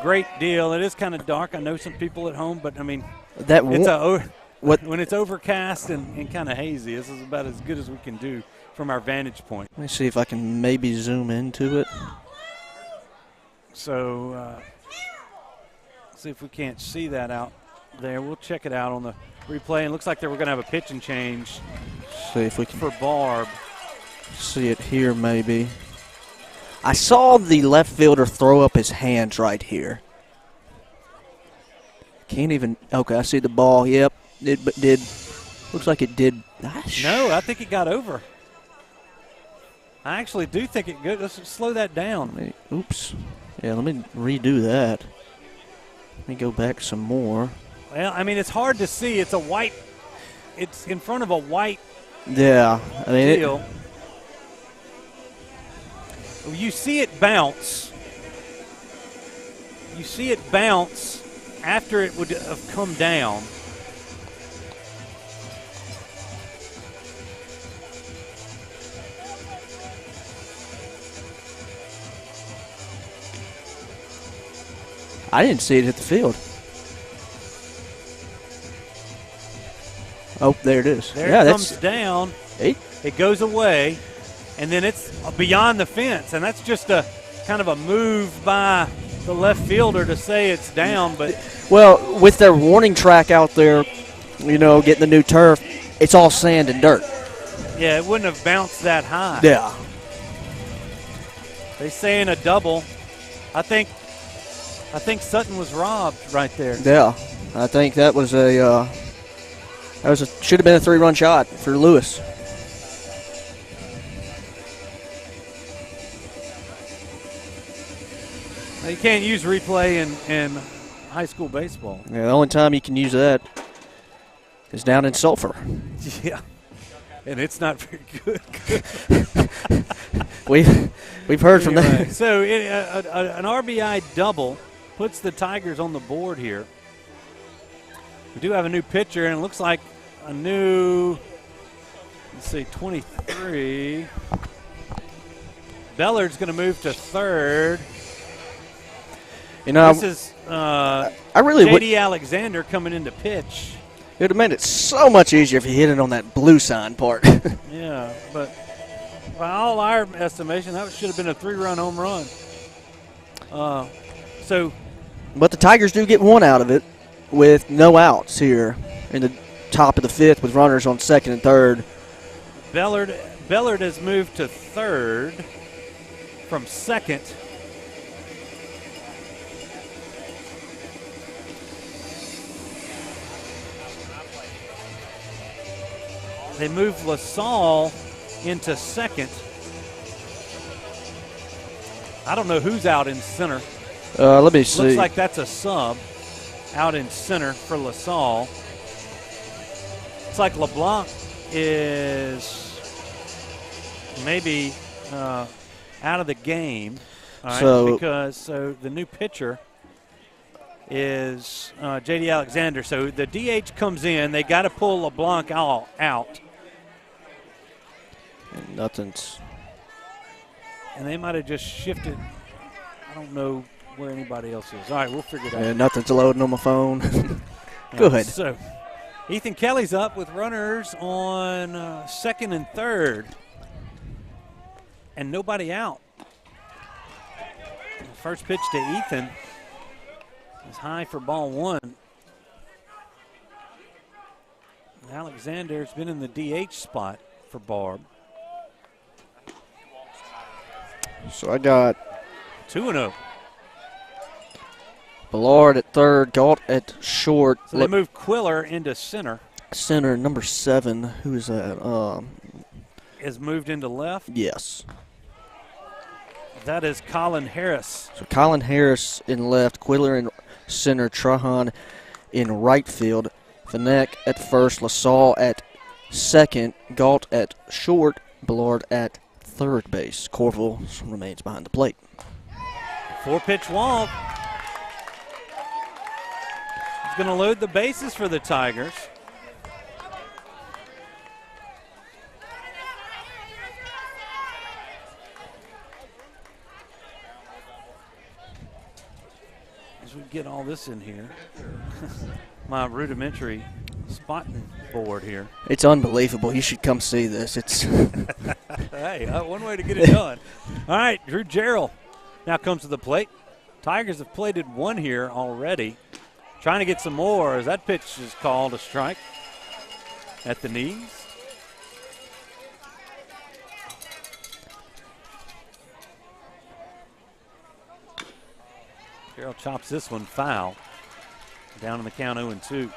great deal. It is kind of dark. I know some people at home, but I mean, when it's overcast and kind of hazy, this is about as good as we can do from our vantage point. Let me see if I can maybe zoom into it. So, see if we can't see that out there. We'll check it out on the replay. It looks like we're going to have a pitching change. See if we can for Barb. See it here, maybe. I saw the left fielder throw up his hands right here. Can't even. Okay, I see the ball. Yep, it did. Looks like it did. No, I think it got over. I actually do think it good. Let's slow that down. Oops. Yeah, let me redo that. Let me go back some more. Well, I mean, it's hard to see. It's a white. It's in front of a white. Yeah, I mean deal. You see it bounce. you see it bounce after it would have come down. I didn't see it hit the field. Oh, there it is. There it comes down. It goes away, and then it's beyond the fence, and that's just a kind of a move by the left fielder to say it's down. But well, with their warning track out there, you know, getting the new turf, it's all sand and dirt. yeah, it wouldn't have bounced that high. Yeah. They saying a double. I think Sutton was robbed right there. Yeah, I think that was should have been a 3-run shot for Lewis. You can't use replay in high school baseball. Yeah, the only time you can use that is down in Sulphur. Yeah, and it's not very good. We've heard from that. So an RBI double puts the Tigers on the board here. We do have a new pitcher, and it looks like a new, let's see, 23. Bellard's going to move to third. You know, this is I really J.D. Alexander coming in to pitch. It would have made it so much easier if you hit it on that blue sign part. Yeah, but by all our estimation, that should have been a 3-run home run. But the Tigers do get one out of it with no outs here in the top of the 5th with runners on second and third. Bellard has moved to third from second. They move LaSalle into second. I don't know who's out in center. Let me see. Looks like that's a sub out in center for LaSalle. It's like LeBlanc is maybe out of the game. All right, because the new pitcher is J.D. Alexander. So the DH comes in. They got to pull LeBlanc out. And nothing's. And they might have just shifted. I don't know where anybody else is. All right, we'll figure it out. Yeah, nothing's loading on my phone. Go ahead. So Ethan Kelly's up with runners on second and third. And nobody out. The first pitch to Ethan is high for ball one. Alexander's been in the DH spot for Barb. So I got 2-0. Ballard at third, Galt at short. So they move Quiller into center. Center, number 7. Who is that? Is moved into left? Yes. That is Colin Harris. So Colin Harris in left, Quiller in center, Trahan in right field, Vanek at first, LaSalle at second, Galt at short, Ballard at third base. Corville remains behind the plate. 4-pitch walk. He's going to load the bases for the Tigers. As we get all this in here, my rudimentary spotting board here. It's unbelievable. You should come see this. It's Hey, one way to get it done. All right, Drew Jarrell now comes to the plate. Tigers have plated one here already. Trying to get some more as that pitch is called a strike at the knees. Jarrell chops this one foul. Down in the count 0-2.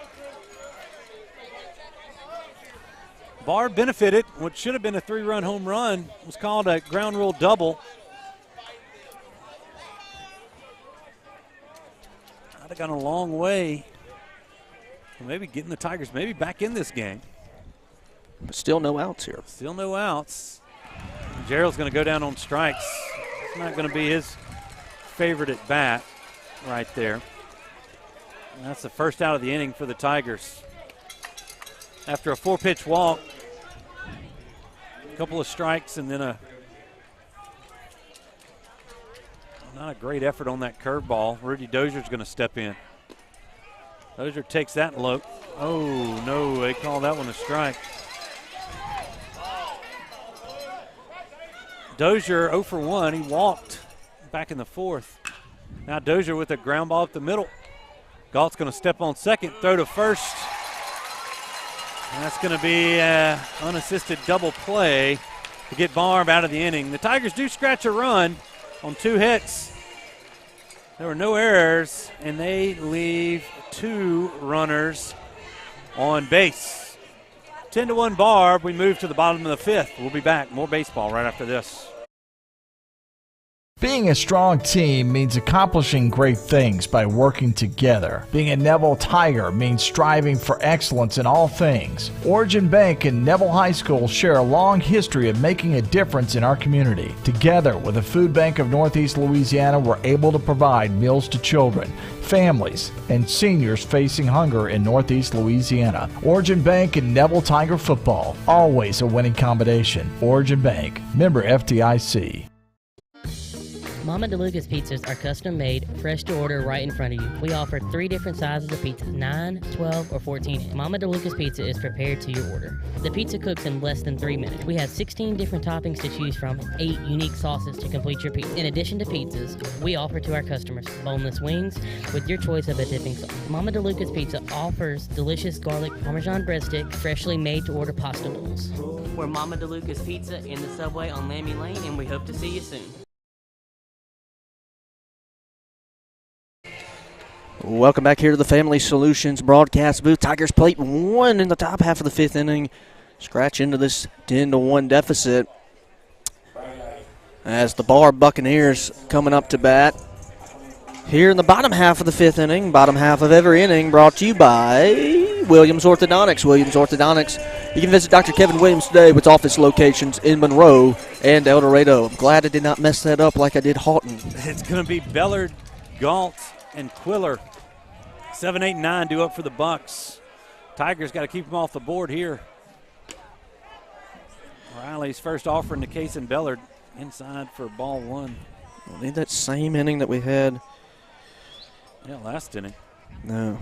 Barb benefited. What should have been a 3-run home run was called a ground rule double. I'd have gone a long way. Maybe getting the Tigers maybe back in this game. But still no outs here. Still no outs. Gerald's going to go down on strikes. It's not going to be his favorite at bat. right there. And that's the first out of the inning for the Tigers. After a 4-pitch walk, a couple of strikes, and then not a great effort on that curveball. Rudy Dozier's going to step in. Dozier takes that look. Oh, no, they call that one a strike. Dozier 0 for 1. He walked back in the fourth. Now Dozier with a ground ball up the middle. Galt's going to step on second, throw to first. And that's going to be an unassisted double play to get Barb out of the inning. The Tigers do scratch a run on 2 hits. There were no errors, and they leave 2 runners on base. 10-1 Barb. We move to the bottom of the 5th. We'll be back. More baseball right after this. Being a strong team means accomplishing great things by working together. Being a Neville Tiger means striving for excellence in all things. Origin Bank and Neville High School share a long history of making a difference in our community. Together with the Food Bank of Northeast Louisiana, we're able to provide meals to children, families, and seniors facing hunger in Northeast Louisiana. Origin Bank and Neville Tiger football, always a winning combination. Origin Bank, member FDIC. Mama DeLuca's pizzas are custom made, fresh to order right in front of you. We offer 3 different sizes of pizzas, 9, 12, or 14. Mama DeLuca's pizza is prepared to your order. The pizza cooks in less than 3 minutes. We have 16 different toppings to choose from, 8 unique sauces to complete your pizza. In addition to pizzas, we offer to our customers boneless wings with your choice of a dipping sauce. Mama DeLuca's pizza offers delicious garlic Parmesan breadstick, freshly made to order pasta bowls. We're Mama DeLuca's Pizza in the Subway on Lammy Lane, and we hope to see you soon. Welcome back here to the Family Solutions broadcast booth. Tigers plate 1 in the top half of the 5th inning. Scratch into this 10-1 deficit as the Barbe Buccaneers coming up to bat. Here in the bottom half of the 5th inning, bottom half of every inning, brought to you by Williams Orthodontics. Williams Orthodontics. You can visit Dr. Kevin Williams today with office locations in Monroe and El Dorado. I'm glad I did not mess that up like I did Houghton. It's going to be Bellard, Galt, and Quiller. 7, 8, and 9 due up for the Bucks. Tigers got to keep them off the board here. Riley's first offering to Case and Bellard inside for ball 1. I need that same inning that we had. Yeah, last inning. No.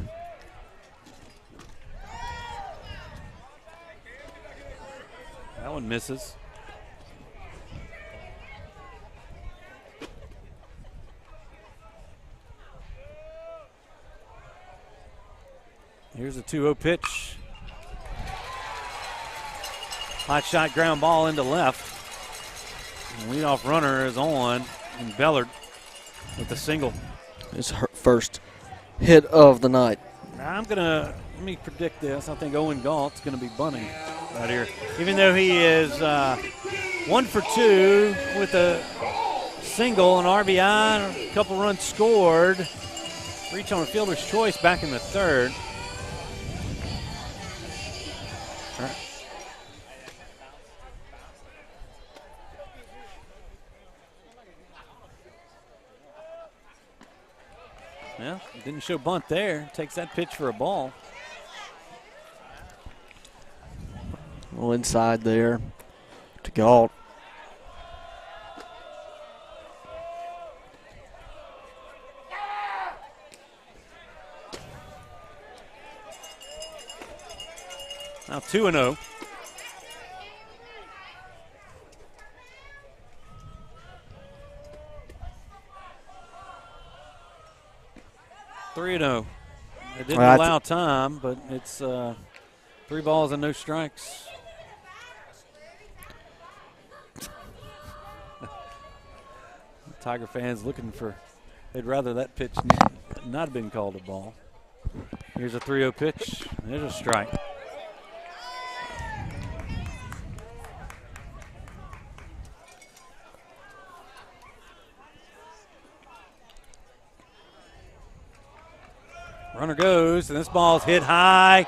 That one misses. Here's a 2-0 pitch. Hot shot ground ball into left. And leadoff runner is on, and Bellard with the single. His first hit of the night. Now let me predict this. I think Owen Galt's going to be bunting right here. Even though he is 1 for 2 with a single, an RBI, a couple runs scored. Reach on a fielder's choice back in the 3rd. Yeah, didn't show bunt there. Takes that pitch for a ball. Well, inside there to Galt. Now 2-0. It didn't allow time, but it's 3 balls and no strikes. Tiger fans looking for, they'd rather that pitch not have been called a ball. Here's a 3-0 pitch. There's a strike. Runner goes, and this ball's hit high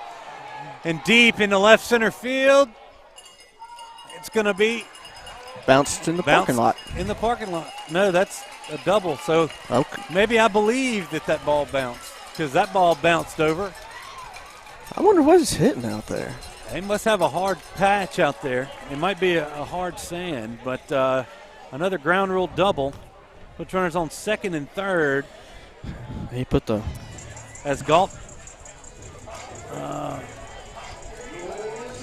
and deep into left center field. It's going to be bounced in the parking lot. In the parking lot. No, that's a double. So maybe I believe that ball bounced because that ball bounced over. I wonder what it's hitting out there. They must have a hard patch out there. It might be a hard sand, but another ground rule double. Puts runners on second and third. He put the... As Galt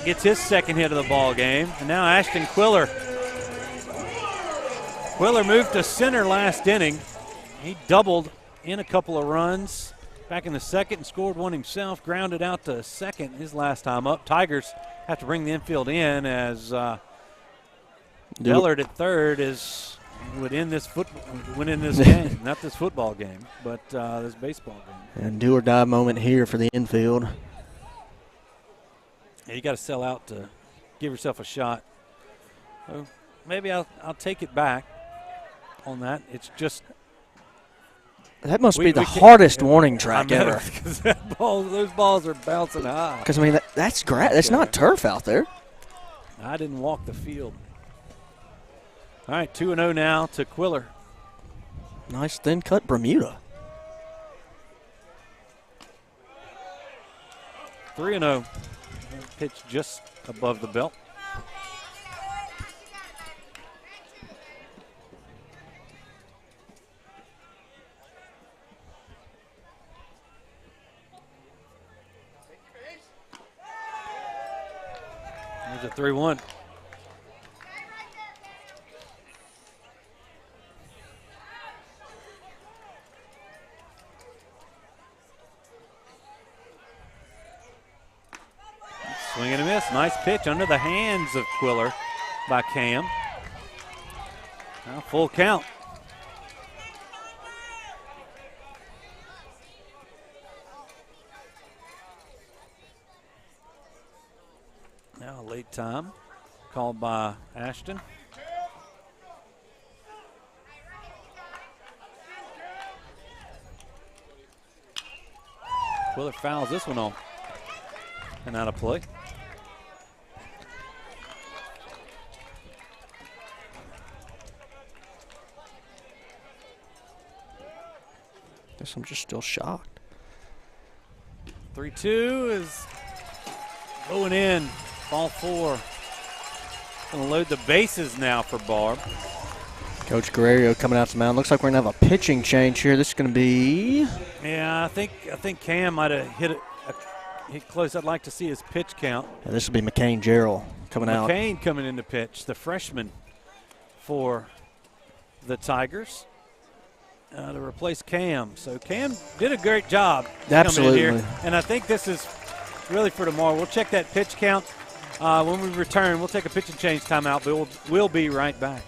gets his second hit of the ball game. And now Ashton Quiller. Quiller moved to center last inning. He doubled in a couple of runs back in the second and scored one himself. Grounded out to second his last time up. Tigers have to bring the infield in as Dillard at third would end this game. Not this football game, but this baseball game. And do or die moment here for the infield. Yeah, you got to sell out to give yourself a shot. So maybe I'll take it back on that. It's just that must be the hardest warning track ever. Because those balls are bouncing high. Because I mean that's grass. That's not turf out there. I didn't walk the field. All right, 2-0 now to Quiller. Nice thin cut Bermuda. 3-0. Pitch just above the belt. There's a 3-1. Swing and a miss. Nice pitch under the hands of Quiller by Cam. Now full count. Now a late time called by Ashton. Quiller fouls this one off and out of play. Guess I'm just still shocked. 3-2 is going in. Ball 4. Going to load the bases now for Barb. Coach Guerrero coming out to the mound. Looks like we're going to have a pitching change here. This is going to be... Yeah, I think Cam might have hit close. I'd like to see his pitch count. Yeah, this will be McCain Gerald coming out. McCain coming in to pitch, the freshman for the Tigers. To replace Cam. So Cam did a great job Absolutely. coming in here. And I think this is really for tomorrow. We'll check that pitch count when we return. We'll take a pitch and change timeout, but we'll be right back.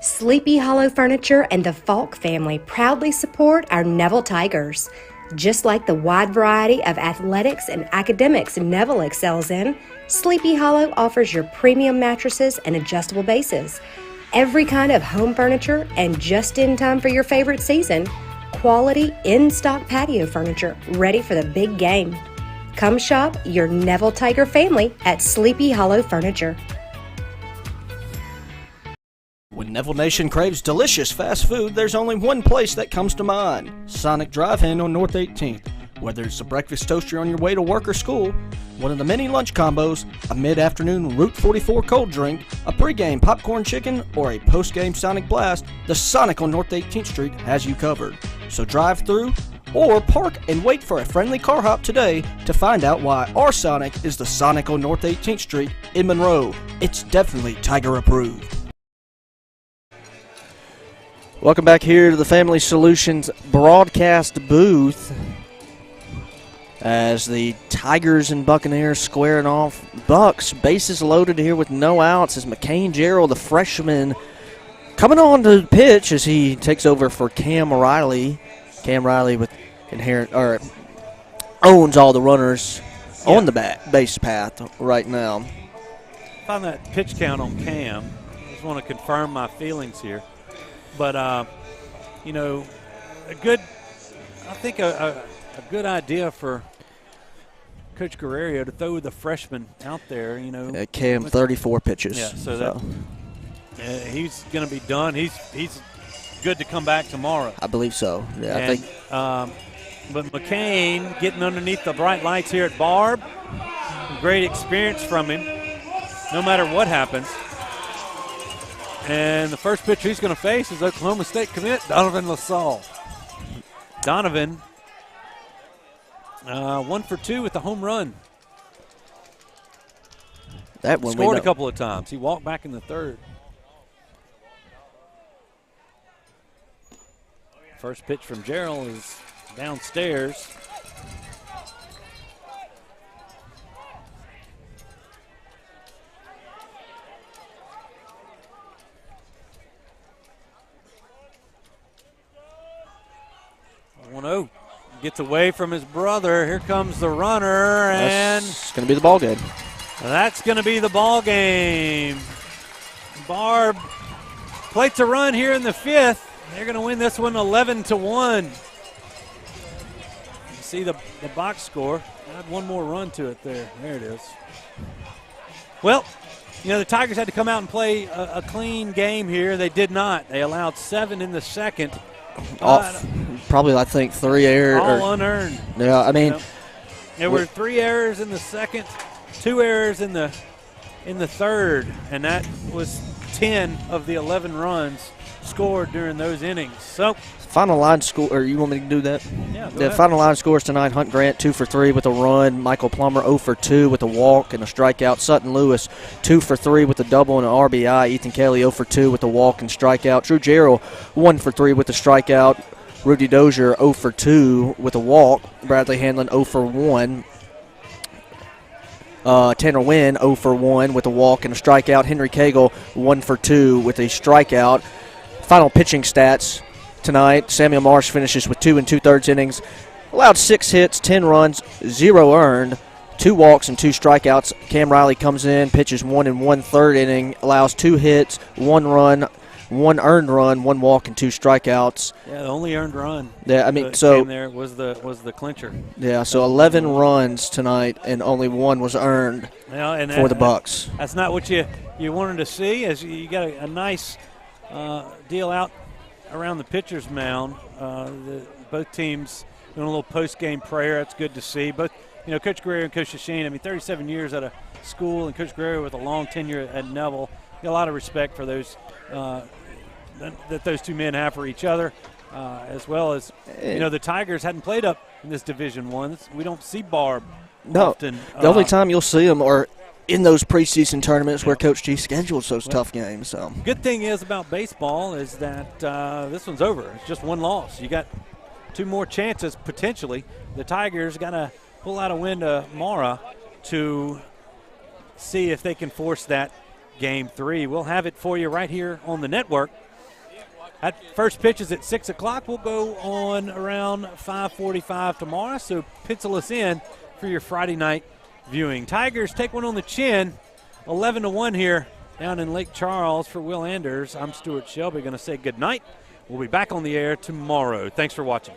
Sleepy Hollow Furniture and the Falk family proudly support our Neville Tigers. Just like the wide variety of athletics and academics Neville excels in, Sleepy Hollow offers your premium mattresses and adjustable bases. Every kind of home furniture and just in time for your favorite season. Quality in-stock patio furniture ready for the big game. Come shop your Neville Tiger family at Sleepy Hollow Furniture. When Neville Nation craves delicious fast food, there's only one place that comes to mind. Sonic Drive-In on North 18th. Whether it's a breakfast toaster on your way to work or school, one of the many lunch combos, a mid-afternoon Route 44 cold drink, a pregame popcorn chicken, or a postgame Sonic Blast, the Sonic on North 18th Street has you covered. So drive through or park and wait for a friendly car hop today to find out why our Sonic is the Sonic on North 18th Street in Monroe. It's definitely Tiger approved. Welcome back here to the Family Solutions broadcast booth as the Tigers and Buccaneers squaring off. Bucks, bases loaded here with no outs as McCain Gerald, the freshman, coming on to pitch as he takes over for Cam Riley. Cam Riley with owns all the runners on the base path right now. Found that pitch count on Cam. I just want to confirm my feelings here. But, a good idea for Coach Guerrero to throw the freshman out there, Cam, 34 pitches. Yeah, so he's going to be done. He's good to come back tomorrow. I believe so. Yeah, I think. But McCain getting underneath the bright lights here at Barb. Great experience from him, no matter what happens. And the first pitcher he's going to face is Oklahoma State commit Donovan LaSalle. Donovan, 1 for 2 with the home run. That one scored a couple of times. He walked back in the third. First pitch from Gerald is downstairs. Gets away from his brother. Here comes the runner, and it's going to be the ball game. That's going to be the ball game. Barb plates a run here in the 5th. They're going to win this one 11-1. You see the box score. Add one more run to it there. There it is. Well, the Tigers had to come out and play a clean game here. They did not. They allowed 7 in the second. Probably, I think, 3 errors. All unearned. Yeah, I mean. There were 3 errors in the second, 2 errors in the third, and that was 10 of the 11 runs scored during those innings. So final line score, or you want me to do that? Yeah, go the ahead. Final line scores tonight: Hunt Grant 2 for 3 with a run, Michael Plummer 0 for 2 with a walk and a strikeout, Sutton Lewis 2 for 3 with a double and an RBI, Ethan Kelly 0 for 2 with a walk and strikeout, Drew Gerald 1 for 3 with a strikeout, Rudy Dozier 0 for 2 with a walk, Bradley Hanlon 0 for 1. Tanner Wynn 0 for 1 with a walk and a strikeout. Henry Cagle 1 for 2 with a strikeout. Final pitching stats tonight: Samuel Marsh finishes with 2 2/3 innings, allowed 6 hits, 10 runs, 0 earned, 2 walks and 2 strikeouts. Cam Riley comes in, pitches 1 1/3 inning, allows 2 hits, 1 run, 1 earned run, 1 walk and 2 strikeouts. Yeah, the only earned run. Yeah, I mean, that so came there was the clincher. Yeah, so 11 runs tonight, and only 1 was earned for the Bucks. That's not what you wanted to see. As you got a nice deal out around the pitcher's mound. Both teams doing a little post-game prayer. That's good to see. Both, Coach Guerrero and Coach Shasheen, 37 years at a school, and Coach Guerrero with a long tenure at Neville. Got a lot of respect for those that those two men have for each other, as well as the Tigers hadn't played up in this Division I. We don't see Barb often. The only time you'll see them are in those preseason tournaments where Coach G schedules those tough games. So good thing is about baseball is that this one's over. It's just 1 loss. You got 2 more chances potentially. The Tigers got to pull out a win tomorrow to see if they can force that Game 3. We'll have it for you right here on the network. That first pitch is at 6 o'clock. We'll go on around 5:45 tomorrow, so pencil us in for your Friday night viewing. Tigers take one on the chin, 11-1 here down in Lake Charles. For Will Anders, I'm Stewart Shelby, going to say good night. We'll be back on the air tomorrow. Thanks for watching.